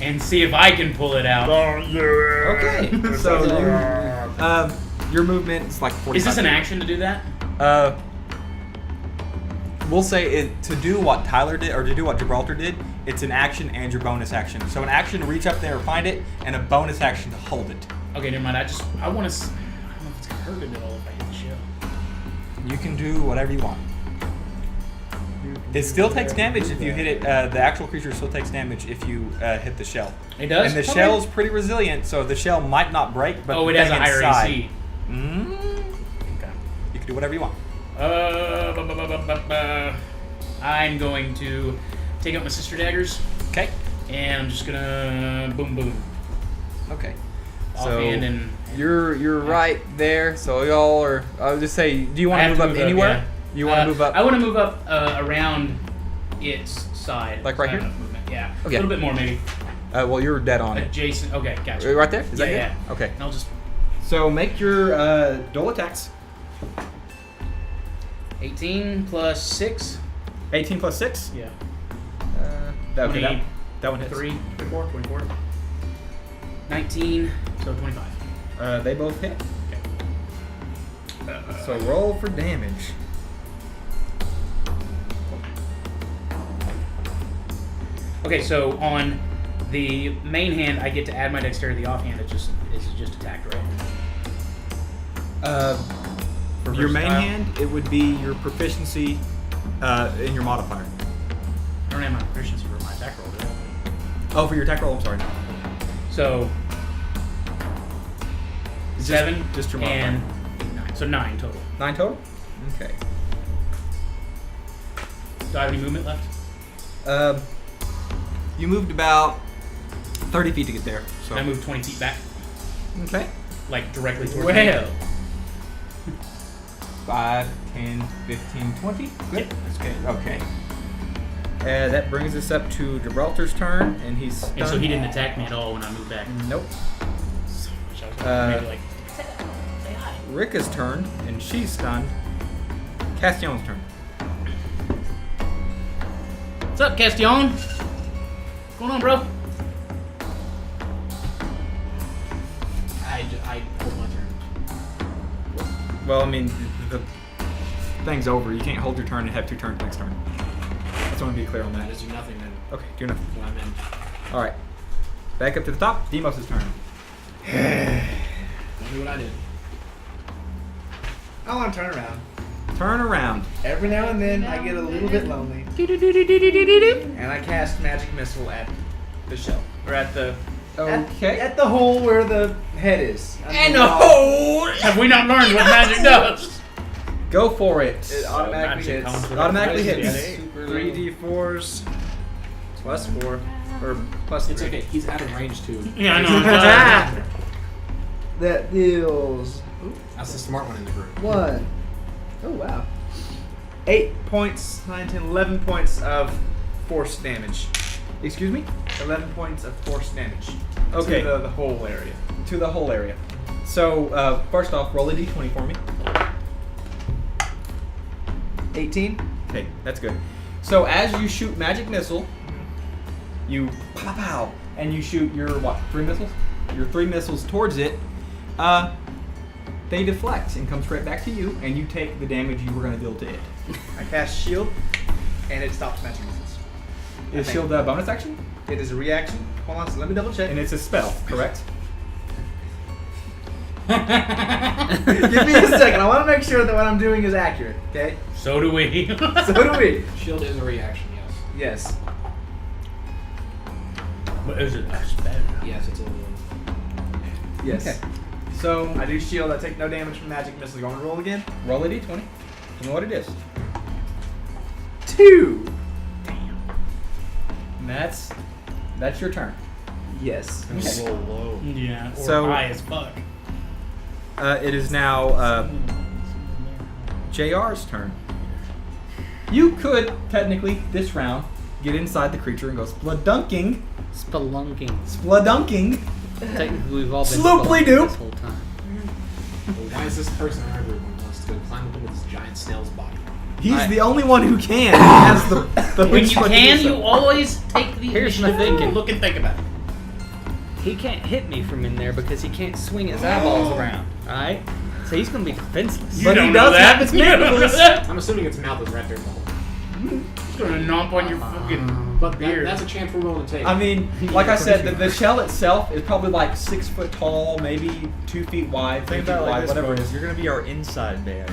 and see if I can pull it out. Okay. So your movement is like 45. Is this an action to do that? We'll say it to do what Tyler did, or to do what Gibraltar did. It's an action and your bonus action. So an action to reach up there and find it, and a bonus action to hold it. Okay, never mind. I want to. I don't know if it's gonna hurt it at all if I hit the shell. You can do whatever you want. It still takes damage if you hit it. The actual creature still takes damage if you hit the shell. It does? And the Okay. shell is pretty resilient, so the shell might not break, but Oh, the it has a thing higher inside, AC. Okay. You can do whatever you want. I'm going to take out my sister daggers, Okay. and I'm just gonna boom boom. Okay. Offhand and You're right there. So y'all are. I would just say, do you I want to have move up anywhere? yeah. You want to move up? I want to move up around its side. Like right I have here? enough movement, yeah. Okay. A little bit more maybe. Well, you're dead on it. Adjacent. Okay, gotcha. Right there? Is that Yeah, good? Okay. And I'll just So make your dual attacks. 18 plus 6. 18 plus 6. Yeah. Okay, that one hits. 24. 19, so 25. They both hit. So roll for damage. Okay, so on the main hand, I get to add my dexterity. The offhand, it's just attacked, right? For Your main versatile. hand, it would be your proficiency in your modifier. I don't have my proficiency for my attack roll, do I? Oh, for your attack roll, I'm sorry. So Just- 7 just your modifier. and 9. So 9 total. 9 total? Okay. Do I have any movement left? You moved about 30 feet to get there. So. I moved 20 feet back, Okay. like directly towards Well. me. 5, 10, 15, 20. Good. Yeah. That's good. Okay. That brings us up to Gibraltar's turn, and he's stunned. And so he didn't attack me at all when I moved back. Nope. So much I was maybe like, say hi. Rikka's turn, and she's stunned. Castillon's turn. What's up, Castonn? What's going on, bro? I hold my turn. Well, I mean, the thing's over. You can't hold your turn and have 2 turns next turn. I just want to be clear on I that. just do nothing then Okay, do nothing. when I'm in. All right. Back up to the top. Deimos' turn. Don't do what I did. I want to turn around. Turn around. Every now and then, I get a little bit lonely, and I cast magic missile at the shell, or at the at the hole where the head is. And the hole! Have we not learned what magic does? Go for it. It automatically Magic hits. comes with Automatically it. hits. 3d4s plus 4 or plus 3. It's okay. He's out of range too. Yeah, I know. That deals That's the smart one in the group. 1. Oh wow. 8 points, 9, 10, 11 points of force damage. Excuse me? 11 points of force damage. Okay. To the whole area. To the whole area. So, first off, roll a d20 for me. 18. Okay, that's good. So, as you shoot magic missile, you pow, pow, pow, and you shoot your, 3 missiles? Your 3 missiles towards it. They deflect and come straight back to you, and you take the damage you were going to deal to it. I cast shield, and it stops magic missiles. Is shield a bonus action? It is a reaction. Hold on, so let me double check. And it's a spell, correct? Give me a second. I want to make sure that what I'm doing is accurate. Okay. So do we. So do we. Shield is a reaction, yes. Yes. But is it a spell? Yes, it's a little. Yes. Okay. So, I do shield. I take no damage from magic missiles. You want me to roll again? roll a d20. Tell me what it is. 2. And that's your turn. Yes. Okay. Yeah. Or So- high as fuck. It is now JR's turn. You could, technically, this round, get inside the creature and go spludunking. Spelunking. Technically, we've all been Slooply spelunking doop. this whole time. Well, why is this person in our group who wants to climb up into this giant snail's body? He's the only one who can. He has the When you ability to can, do so. you always take the Here's my initiative. thinking. Look and think about it. He can't hit me from in there because he can't swing his eyeballs around. Alright? So he's gonna be defenseless. But he don't does know that. have his You don't know mandibles. that. I'm assuming its mouth is right there in the hole. He's gonna nomp on your fucking But beard. that's a chance we're willing to take. I mean, like I said, the shell itself is probably like 6 foot tall, maybe 2 feet wide, 3 feet wide, whatever it is. You're gonna be our inside bear.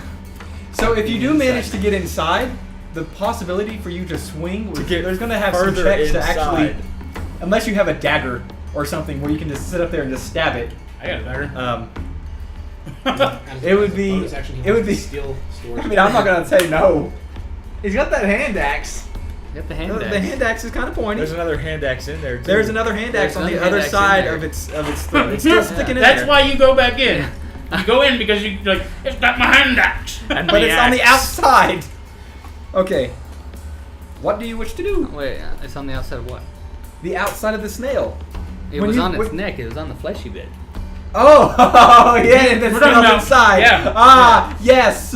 So if you do manage to get inside, the possibility for you to swing, get there's going to have some further checks to inside. actually, unless you have a dagger or something where you can just sit up there and just stab it. I got a dagger. It would be. Steel storage. I mean, I'm not going to say no. He's got that hand axe. Get the hand The axe. hand axe is kind of pointy. There's another hand axe in there, too. There's another hand axe on the another other hand axe side in there. of its throat. It's still sticking in That's there. why you go back in. You go in because you like, it's got my hand axe. And But the it's on the axe. outside. Okay. What do you wish to do? Wait, it's on the outside of what? The outside of the snail. It When was you- on its when- neck. It was on the fleshy bit. Oh, yeah, and the We're talking snail's about- inside. yeah. Ah, yes.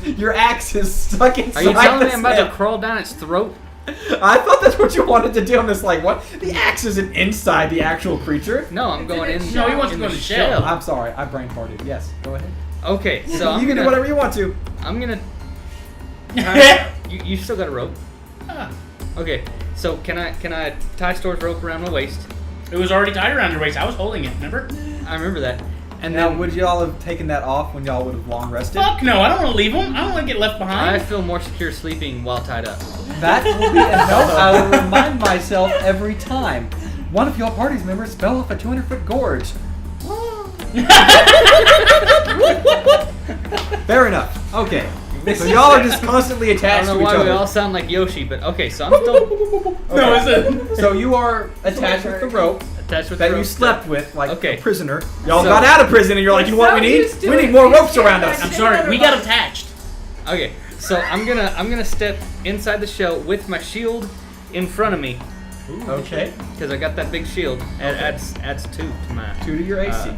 Your axe is stuck inside Are you telling the me I'm about snail. to crawl down its throat? I thought that's what you wanted to do. I'm just like, what? The axe isn't inside the actual creature. No, I'm going in. No, he wants to in go in the the shell. I'm sorry, I brain farted. Yes, go ahead. Okay, so I'm you can gonna, do whatever you want to. I'm gonna. You still got a rope. Okay, so can I tie Stor's rope around my waist? It was already tied around your waist. I was holding it, remember? I remember that. And Now, then would y'all have taken that off when y'all would have long rested? Fuck no, I don't want to leave him. I don't want to get left I behind. feel more secure sleeping while tied up. That will be a note I will remind myself every time. One of your party's members fell off a 200-foot gorge. Fair enough. Okay. So y'all are just constantly I attached don't to know each why we other. all sound like Yoshi, but okay, so I'm still No, is it? So you are attached with the rope attached with that the you rope. slept with, like Okay. a prisoner. Y'all So- got out of prison, and you're like, you know what we need? We need more ropes around us. I'm sorry, we got attached. Okay, so I'm gonna step inside the shell with my shield in front of me Okay. because I got that big shield. It adds 2 to my 2 to your AC.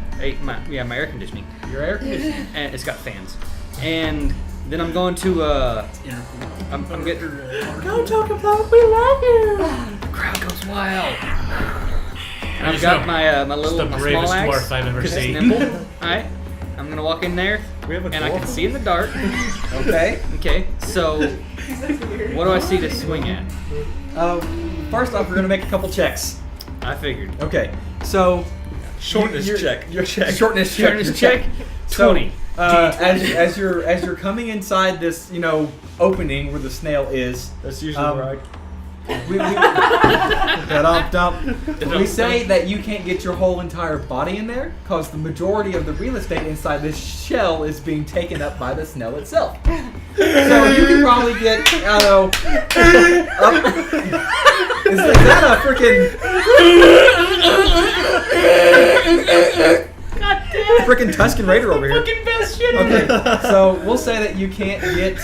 my air conditioning, Your air conditioning. and it's got fans. And then I'm going to I'm getting. Go Tokenbloke, we love you. The crowd goes wild. And I've just got know, my it's little the my bravest small axe dwarf I've ever 'cause it's seen. nimble. All right, I'm gonna walk in there, We have a and I can dwarf? see in the dark. Okay. Okay, so what do I see to swing at? First off, we're gonna make a couple checks. I figured. Okay. So Shortness you're- check. Your check. Shortness check. Shortness check. So, 20. as you're coming inside this, opening where the snail is, That's usually where I... we say that you can't get your whole entire body in there because the majority of the real estate inside this shell is being taken up by the snail itself. So you can probably get, I don't know, is that a freaking Tuscan Raider over here? Fucking best shit. Okay, so we'll say that you can't get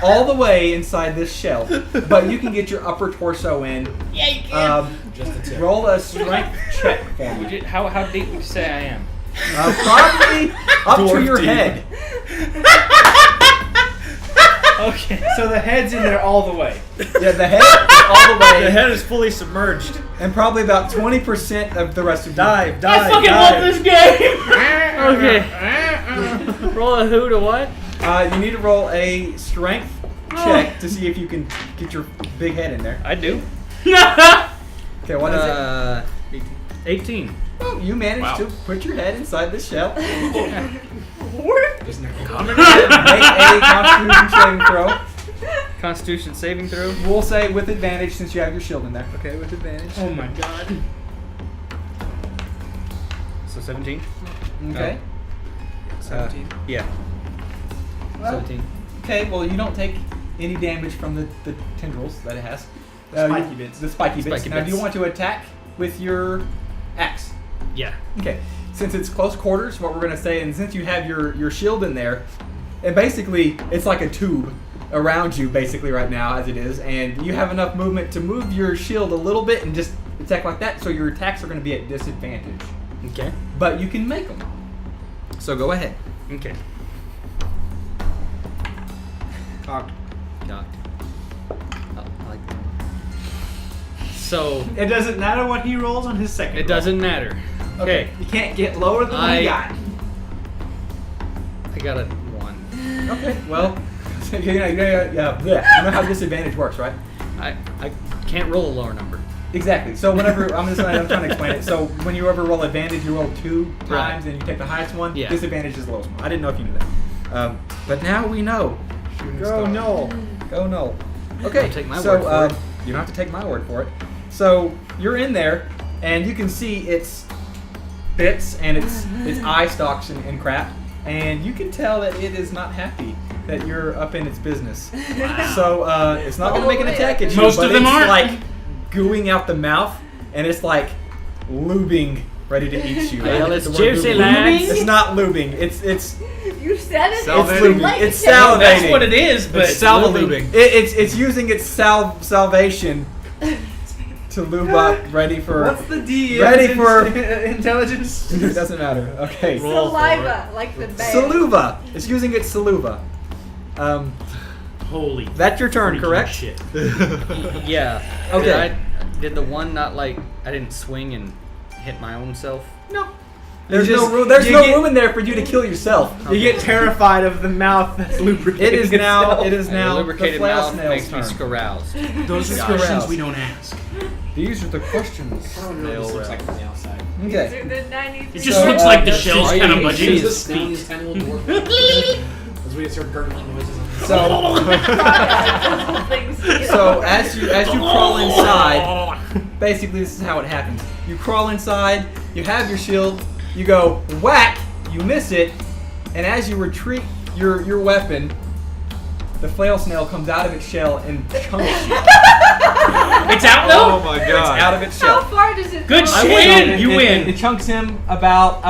all the way inside this shell, but you can get your upper torso in. Yeah, you can. Just a tip. Roll a strength check for me. How deep would you say I am? Probably up to Dwarf your deep. head. Okay. So the head's in there all the way. Yeah, the head is all the way, The head is fully submerged. and probably about 20% of the rest of you. Dive, I dive, fucking dive. love this game. Okay. Roll a who to what? You need to roll a strength check to see if you can get your big head in there. I do. Okay, what is it? 18. Oh, you managed to put your head inside the shell. Just never Make a Constitution saving throw. Constitution saving throw. We'll say with advantage since you have your shield in there. Okay, with advantage. Oh my god. So 17. Okay. 17. Yeah. Well, 17. Okay, well, you don't take any damage from the tendrils that it has. Spiky bits. The spiky bits. Spiky Now, do bits. you want to attack with your axe? Yeah. Okay. Since it's close quarters, what we're going to say, and since you have your shield in there, and basically it's like a tube around you basically right now as it is, and you have enough movement to move your shield a little bit and just attack like that, so your attacks are going to be at disadvantage. Okay. But you can make them. So go ahead. Okay. Cocked. Cocked. Oh, I like that. So It doesn't matter what he rolls on his second. it doesn't matter. Okay. You can't get lower than what he got. I got a 1. Okay. Well, you know how disadvantage works, right? I can't roll a lower number. Exactly. So whenever I'm trying to explain it. So when you ever roll advantage, you roll 2 times, Right. and you take the highest one. Yeah. Disadvantage is the lowest one. I didn't know if you knew that. But now we know. Go Noel. Go Null. Okay, I'll take my so word for it. you don't have to take my word for it. So you're in there, and you can see its bits and its eye stalks and crap, and you can tell that it is not happy that you're up in its business. So it's not going to make an attack at you, Most but of them it's aren't. like gooing out the mouth, and it's like lubing, ready to eat you. Well, I it's think the word juicy, lubing- lads. It's not lubing. It's You said it. Salivating. It's late. It's Tell salivating. That's what it is, but It's salva-lubing. It's using its salvation to lube up, ready for. What's the D? Ready for- intelligence? It doesn't matter. Okay. Roll for Saliva, like the bear. Saliva. It's using its saliva. holy. That's your turn, freaking correct? Shit. Yeah. Okay. Did the one not like I didn't swing and hit my own self? No. There's You no just- room. There's you no get- room in there for you to kill yourself. You get terrified of the mouth that's lubricating. It is now. itself. It is A now the lubricated flail mouth snail's makes me turn. caroused. Those are Got questions aroused. we don't ask. These are the questions. I don't know what this looks like from the outside. Okay. These are the 90s. It just So, looks like the that's shell's all you kind of can budging. see Is is this snail's tentacle dwarf? As we start gurgling noises. So as you crawl inside, basically this is how it happens. You crawl inside. You have your shield. You go whack. You miss it, and as you retreat your weapon, the flail snail comes out of its shell and chunks you. It's out though? Oh my It's god. out of its How shell. far does it Good go? shit! You win. It chunks him about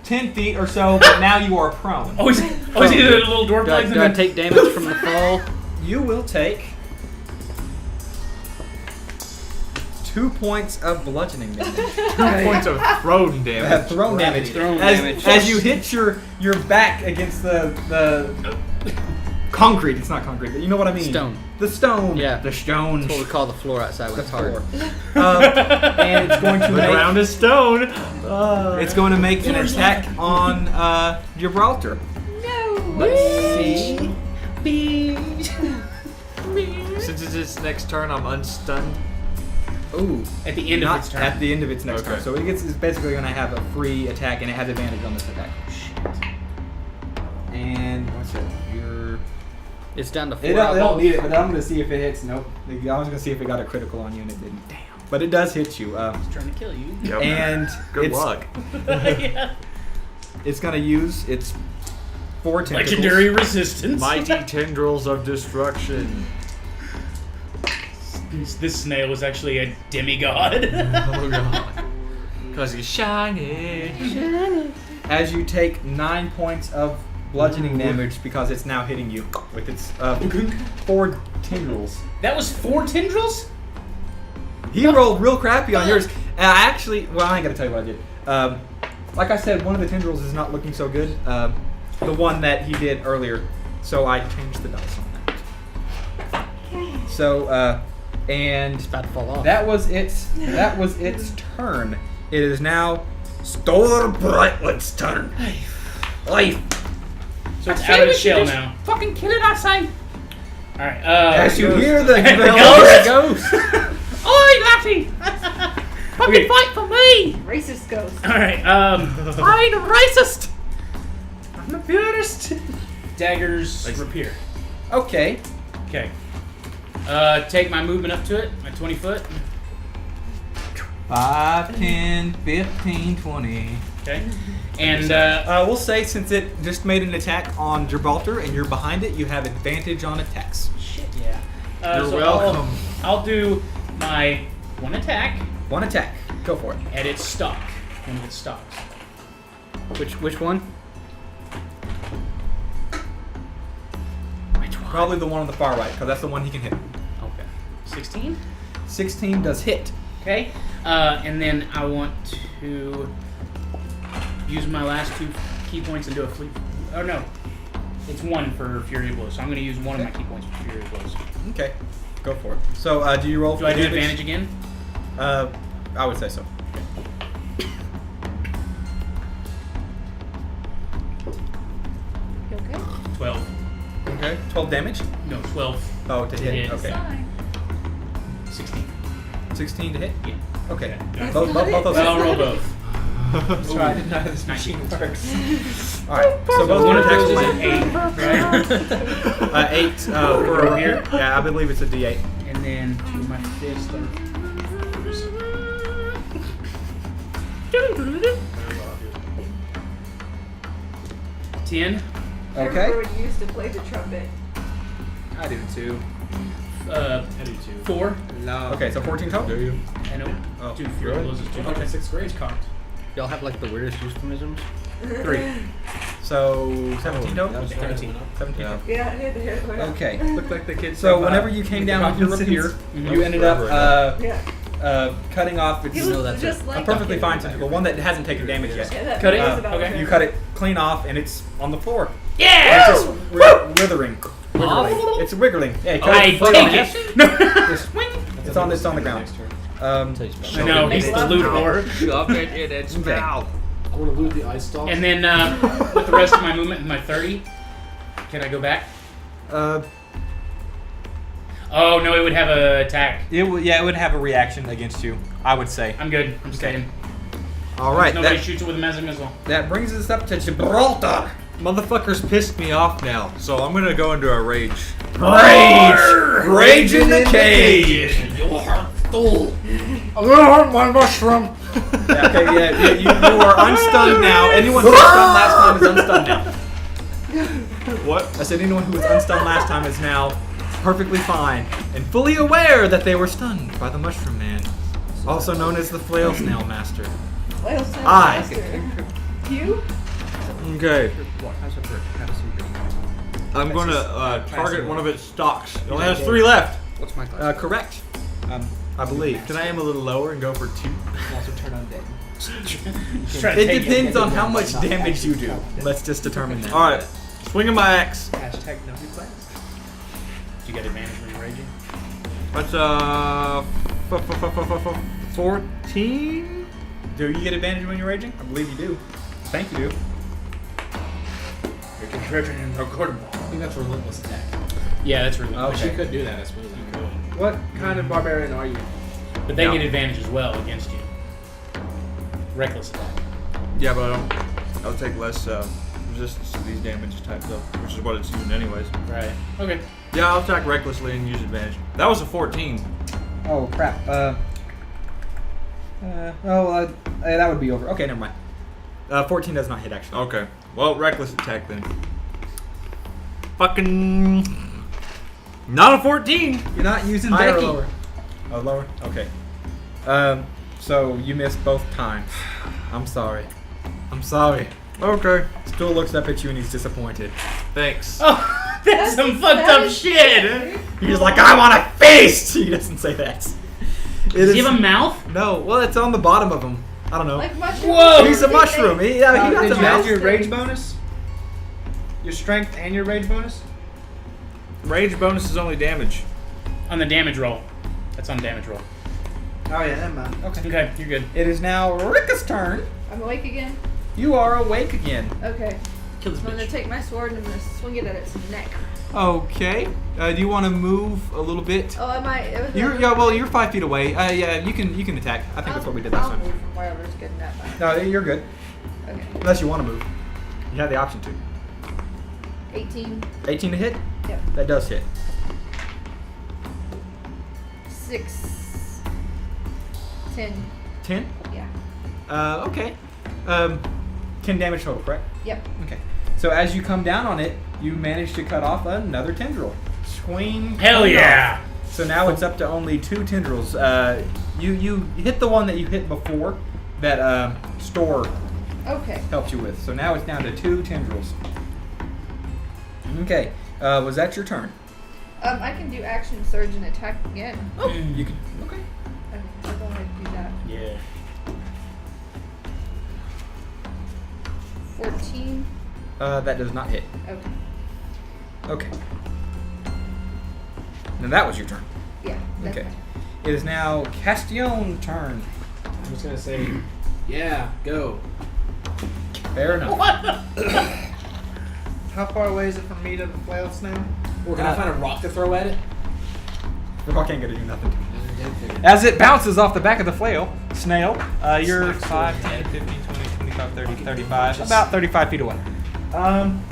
10 feet or so, but now you are prone. Oh, is he the little dwarf Do I, legs? do I take damage from the fall? You will take 2 points of bludgeoning damage. 2 points of thrown damage. Thrown damage. Thrown as, damage. as you hit your back against the concrete. It's not concrete, but you know what I mean. Stone. The stone. Yeah. The stone. That's what we call the floor outside when The it's hard. floor. And it's going to The make. ground is stone. It's going to make an attack on Gibraltar. No. Let's see. Since it's its next turn, I'm unstunned. Ooh. At the end of Not its turn. at the end of its next Okay. turn. So it's basically going to have a free attack, and it has advantage on this attack. And what's it? It's down to 4 They don't eyeballs. need it, but I'm going to see if it hits. Nope. I was going to see if it got a critical on you, and it didn't. Damn. But it does hit you. Trying to kill you. Yep. And Good it's, luck. Yeah. It's going to use its 4 tentacles. Legendary resistance. Mighty tendrils of destruction. This snail was actually a demigod. Oh god. Because he's shiny. As you take 9 points of bludgeoning damage because it's now hitting you with its 4 tendrils. That was 4 tendrils? He rolled real crappy on yours. I actually, well, I ain't gonna tell you what I did. Like I said, one of the tendrils is not looking so good. The one that he did earlier, so I changed the dice on that. So, and It's about to fall off. that was its turn. It is now Stor Brightwood's turn. Life. So it's out of its shell now. Fucking kill it, I say. Alright, As you hear the ghost. Oi, laddie! Fucking Okay. fight for me! Racist ghost. Alright, I ain't a racist! I'm a purist. Daggers repair. Okay. Okay. Take my movement up to it, my 20 foot. 5, 10, 15, 20. Okay. And We'll say since it just made an attack on Gibraltar and you're behind it, you have advantage on attacks. shit, yeah. You're So welcome. I'll do my 1 attack 1 attack. Go for it. at its stock. One of its stocks. Which one? Probably the one on the far right, because that's the one he can hit. Okay. 16. 16 does hit. Okay. And then I want to use my last 2 key points and do a fleet. Oh no. It's 1 for Fury Blows. So I'm going to use 1 of my key points for Fury Blows. Okay. Go for it. So, do you roll for Do I do damage? advantage again? I would say so. You okay? 12. Okay. 12 damage? No, 12. Oh, to hit. hit. Okay. Fine. 16. 16 to hit? Yeah. Okay. Okay. Both those Well, I'll hit. roll both. Let's try to know how this machine works. Alright, so both one of attacks those is will an land. 8, right? 8 for a Here? Yeah, I believe it's a D8. And then to my fist are 10. I Okay. remember when you used to play the trumpet. I do too. I do too. 4. No. Okay, so 14 total? Do you? I know. Oh, 2 Fury Blows is 2. Okay, 6th grade. It's cocked. Y'all have like the weirdest euphemisms. 3. So 17 total? 17. 17 Yeah. total. Yeah, it went up. Okay. Look like the kids. So from, whenever you came down with your rapier, Mhm. you ended up Yeah. cutting off He its was that's just a like perfectly fine tentacle, one that hasn't taken damage yet. Yeah, that Cut it? was about Okay. it. You cut it clean off, and it's on the floor. Yeah! It's just withering. Wiggling. It's wiggling. Yeah, you cut I it flat take on it. It's on the ground. No, he's the loot whore. Shove it in its mouth. I want to loot the ice doll. And then with the rest of my movement, my 30, can I go back? Oh no, it would have a attack. It would have a reaction against you, I would say. I'm good. I'm staying. All right, Nobody that, shoots it with a magic missile. that brings us up to Gibraltar. Motherfuckers pissed me off now, so I'm gonna go into a rage. Rage in the cage. My mushroom. Yeah, okay, you are unstunned now. Anyone who was stunned last time is unstunned now. What? I said anyone who was unstunned last time is now perfectly fine and fully aware that they were stunned by the Mushroom Man, also known as the Flail Snail Master. Well, so Aye. faster. You? Okay. How's it work? How does it work? I'm gonna target one of its stalks. It only has 3 left. What's my class? Correct. I believe. Can I aim a little lower and go for 2? And also turn on dead. It depends on how much damage you do. Let's just determine that. Alright. Swinging my axe. Hashtag no replays. Do you get advantage when you're raging? That's 14. Do you get advantage when you're raging? I believe you do. I think you do. I think that's relentless attack. Yeah, that's really. But she Okay. could do that, I suppose. What kind of barbarian are you? But they No. get advantage as well against you. Reckless attack. Yeah, but I'll take less resistance to these damage types though, which is what it's using anyways. Right. Okay. Yeah, I'll attack recklessly and use advantage. That was a 14. Oh crap. That would be over. Okay, never mind. 14 does not hit actually. Okay. Well, reckless attack then. Fucking. Not a 14! You're not using Higher or Becky. lower? Oh, lower. Okay. So you missed both times. I'm sorry. I'm sorry. Okay. Still looks up at you and he's disappointed. Thanks. Oh, that's some fucked up shit. He's like, I want a feast. He doesn't say that. Does he have a mouth? No. Well, it's on the bottom of him. I don't know. Like mushroom. Whoa! He's a mushroom. He got Did the you mouth. add your rage bonus? Your strength and your rage bonus? Rage bonus is only damage. On the damage roll. That's on damage roll. Oh yeah, never mind. Okay. Okay, you're good. It is now Rikka's turn. I'm awake again. You are awake again. Okay. Kill this I'm gonna bitch. take my sword and I'm gonna swing it at its neck. Okay. Do you want to move a little bit? Oh, I might. It was You're 5 feet away. Yeah, you can attack. I think that's what we did last I'll time. move from wherever's good enough. No, you're good. Okay. Unless you want to move. You have the option to. 18. 18 to hit? Yep. That does hit. 6. 10. 10? Yeah. Okay. 10 damage total, correct? Yep. Okay. So as you come down on it, you manage to cut off another tendril. Swing. Hell clean yeah! off. So now it's up to only 2 tendrils. You hit the one that you hit before that Stor Okay. helped you with. So now it's down to 2 tendrils. Okay. Was that your turn? I can do action surge and attack again. You can. Okay. I'll go ahead and do that. Yeah. 14. That does not hit. Okay. Okay. Now that was your turn. Yeah. That's Okay. fine. It is now Caston's turn. I'm just gonna say, yeah, go. Fair enough. How far away is it from me to the flail snail? Or can I find a rock to throw at it? The rock ain't gonna do nothing to me. As it bounces off the back of the flail, snail, you're 5, 10, 15, 20, 25, 30, 35. About 35 feet away. I'm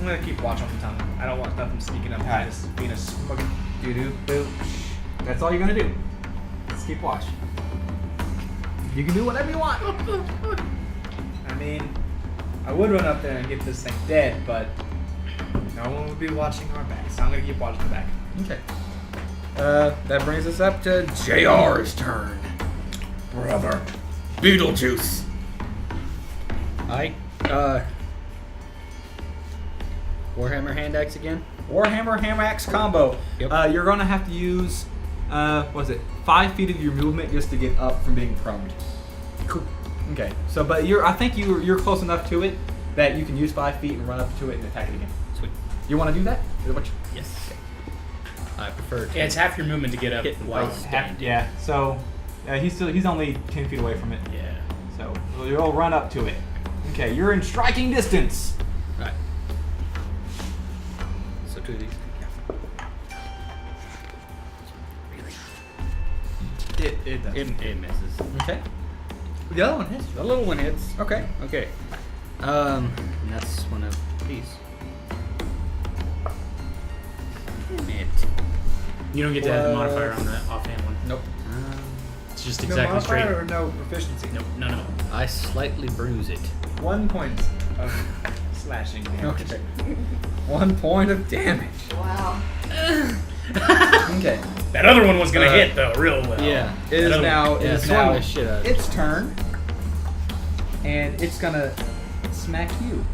gonna keep watch on the tunnel. I don't want nothing sneaking up behind us, being a smug. Doo-doo-boo. That's all you're gonna do. Just keep watch. You can do whatever you want. I mean, I would run up there and get this thing dead, but no one would be watching our back, so I'm gonna keep watching the back. Okay. That brings us up to JR's turn. Brother. Beetlejuice. Warhammer hand axe again. Warhammer Hammer Axe combo. Yep. You're gonna have to use, what is it? 5 feet of your movement just to get up from being prone. Cool. Okay. So, but I think you're close enough to it that you can use 5 feet and run up to it and attack it again. Sweet. You want to do that? Is that what you- Yes. I prefer. Yeah, it's half your movement to get up Hit while twice. standing. Yeah. So, he's only 10 feet away from it. Yeah. So you'll run up to it. Okay. You're in striking distance. Right. So 2 of these. It does. It misses. Okay. The other one hits. The little one hits. Okay. Okay. And that's one of these. Damn it. You don't get to add the modifier on the offhand one. Nope. It's just No exactly straight. modifier or no proficiency? No. I slightly bruise it. 1 point of slashing damage. Okay. 1 point of damage. Wow. Okay. That other one was gonna hit though, real well. Yeah. It is That other now. one- It Yeah, is swung now the shit out of it. its turn, and it's gonna smack you.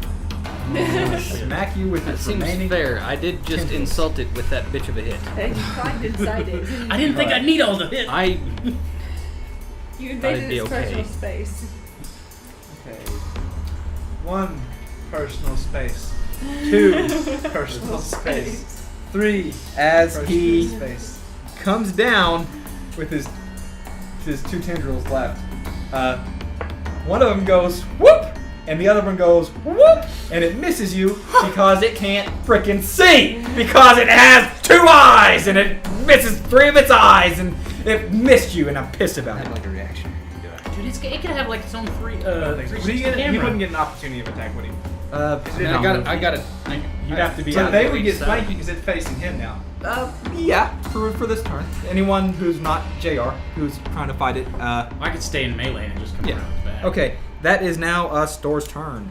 Smack you with That its seems remaining. fair. I did just tentacles. insult it with that bitch of a hit. And you climbed inside it. I didn't think I'd need all the hit. I You That'd invaded be its okay. personal space. Okay. 1 personal space. 2 personal space. 3 As personal he space. comes down with his 2 tendrils left, one of them goes whoop, and the other one goes whoop, and it misses you because it can't frickin' see because it has 2 eyes and it misses 3 of its eyes and it missed you, and I'm pissed about it. like a reaction. Dude, it could have like its own Would he wouldn't get an opportunity of attack, would he? I got it. You'd have to be. So out they of would the get side. flanked because it's facing him now. Yeah, for this turn. Anyone who's not JR, who's trying to fight it, I could stay in melee and just come yeah. around its back. Okay, that is now Stor's turn.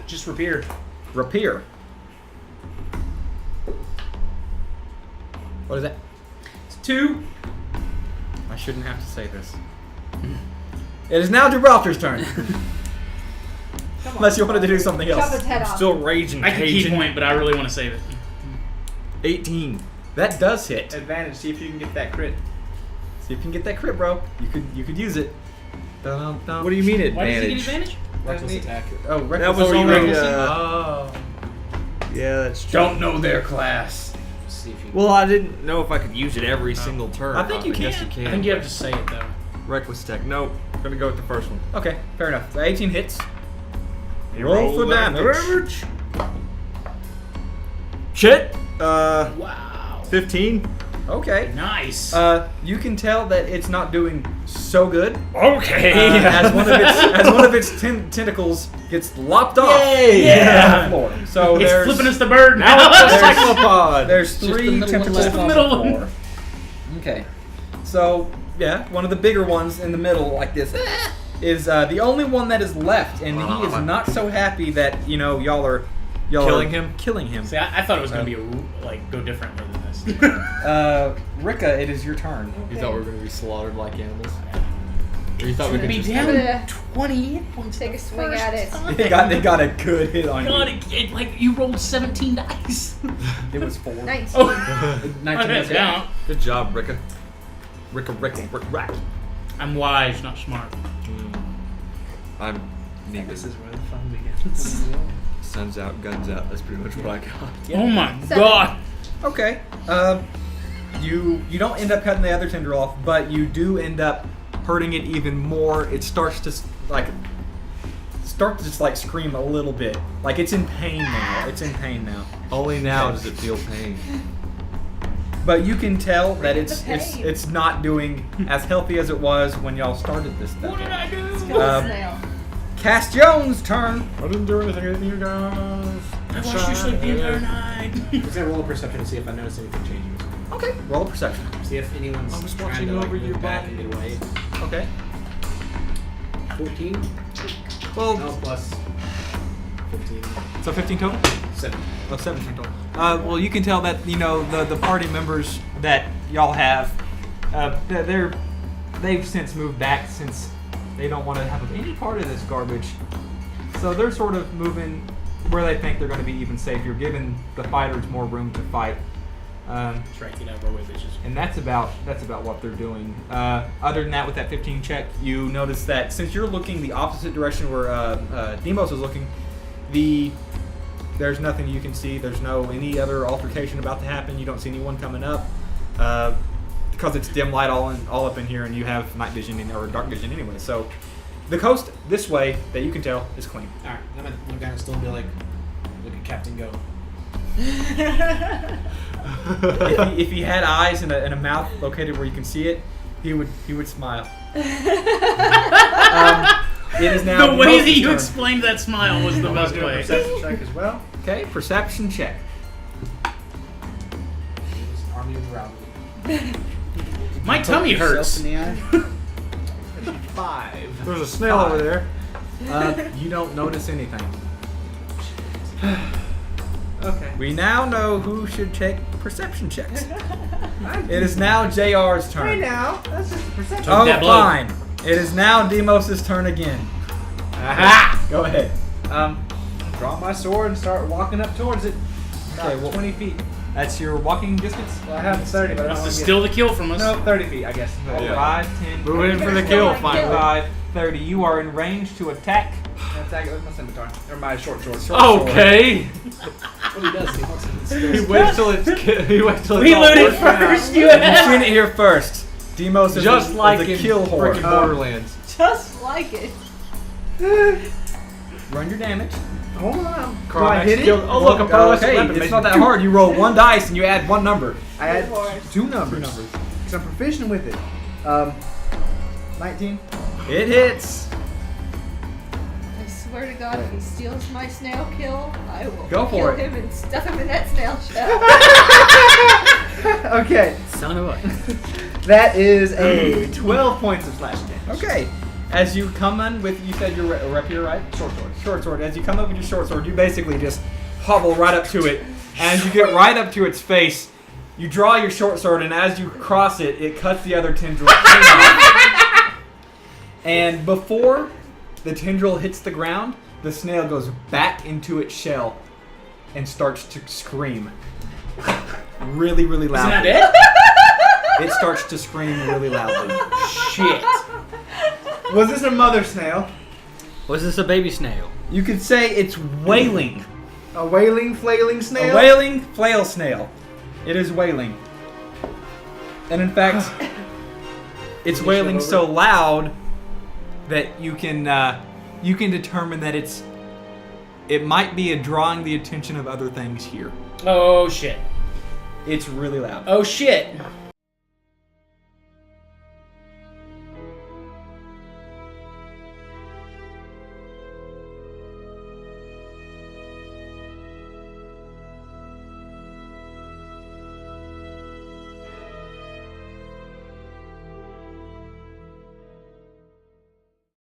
Just rapier. Rapier. What is that? It's 2. I shouldn't have to say this. It is now Gibraltar's turn. Unless you wanted to do something Chop else. its head off. Still raging. I could key Cajun. point, but I really want to save it. 18. That does hit. Advantage. See if you can get that crit. See if you can get that crit, bro. You could use it. Dun-dun-dun. What do you mean Why does he get advantage? advantage? Reckless Doesn't he? attack. Oh, That reckless. was Oh, you only. reckless. Oh. Yeah, that's true. Don't know their class. See if you Well, I didn't know if I could use it every single turn. I think you guess can. you can. I think you have to say it though. Reckless attack. Nope. Gonna go with the first one. Okay, fair enough. So 18 hits. Roll for that damage. Shit. Wow. 15. Okay. Nice. You can tell that it's not doing so good. Okay. As one of its tentacles gets lopped off Yeah. on the floor. So it's there's flipping us the bird Now now. it's a cyclopod. there's Just the 3 middle one tentacles left. on the Middle one. floor. Okay. So yeah, one of the bigger ones in the middle, like this, is the only one that is left, and he is not so happy that y'all are Killing him? Killing him. See, I thought it was gonna be go differently than this. Rikka, it is your turn. You thought we were going to be slaughtered like animals? Or you thought we It's could be just... down gonna 20 hit points. take the a swing first at it. time. They got a good hit on God, you. it like you rolled 17 dice. It was 4. 19. Oh, 19 that's hits. count. Good job, Rikka. Rick. I'm wise, not smart. I'm neither. This is where the fun begins. Sun's out, guns out. That's pretty much what I got. Oh my 7. god. Okay. You don't end up cutting the other tendril off, but you do end up hurting it even more. It starts to just scream a little bit. Like it's in pain now. It's in pain now. Only now does it feel pain. But you can tell that Bring the it's pain. it's not doing as healthy as it was when y'all started this thing. What did I do? Kill the snail. Cass Jones' turn. I didn't do anything to you guys. I watched you sleep the entire night. I'm just gonna roll a perception to see if I notice anything changing. Okay. Roll a perception. See if anyone's I was trying watching to like, over move your back body. and get away. Okay. 14. Well, No, plus 15. so 15 total. 7. Oh, 17 total. Well, you can tell that the party members that y'all have, they've since moved back since they don't want to have any part of this garbage. So they're sort of moving where they think they're going to be even safer, giving the fighters more room to fight. That's right, get out of our way, bitches. And that's about what they're doing. Other than that, with that 15 check, you notice that since you're looking the opposite direction where Deimos is looking, there's nothing you can see. There's any other altercation about to happen. You don't see anyone coming up because it's dim light all up in here, and you have night vision or dark vision anyway. So the coast this way that you can tell is clean. Alright, I'm gonna kind of still be like, look at Captain Go. If he had eyes and a mouth located where you can see it, he would smile. It is now The way that Deimos' you turn. explained that smile was the best way. Perception check as well. Okay, perception check. Army of Rowdy. My tummy hurts. In the eye. 5. There's a snail over there. You don't notice anything. Okay. We now know who should take perception checks. It is now JR's turn. Hey now, that's just a perception. Oh, That blow. fine. It is now Deimos' turn again. Aha! Go ahead. Draw my sword and start walking up towards it. About Okay, well- 20 feet. That's your walking distance? Well, I have 30, but I don't This want is to still the kill from us. No, 30 feet, I guess. Yeah. 5, 10, Moving in for the kill, finally. 25, 30. You are in range to attack. I'll attack it with my scimitar. Or my short sword. Okay. What he does, he walks in the He stairs. waits till it's he waits till it's We all looted worked out. first, you You've seen ass. it here first. Deimos is Just like the in kill horde. freaking Borderlands. Just like it. Run your damage. Hold on. Do Carl I Max hit it? killed- Oh look, a pro Okay, it's not that hard. You roll one dice and you add one number. I had Lord. 2 numbers. Because I'm proficient with it. 19. It hits. I swear to God, if he steals my snail kill, I will Go for kill it. him and stuff him in that snail shell. Okay, Son of a. that is a 12 points of slash damage. Okay. As you come in with, you said your rapier, right? Short sword. Short sword. As you come up with your short sword, you basically just hobble right up to it. And as you get right up to its face, you draw your short sword, and as you cross it, it cuts the other tendril clean off. And before the tendril hits the ground, the snail goes back into its shell and starts to scream. Really, really Isn't loudly. that it? It starts to scream really loudly. Shit. Was this a mother snail? Was this a baby snail? You could say it's wailing. A wailing, flailing snail? A wailing flail snail. It is wailing. And in fact, it's wailing so loud that you can determine that it might be drawing the attention of other things here. Oh shit. It's really loud. Oh shit.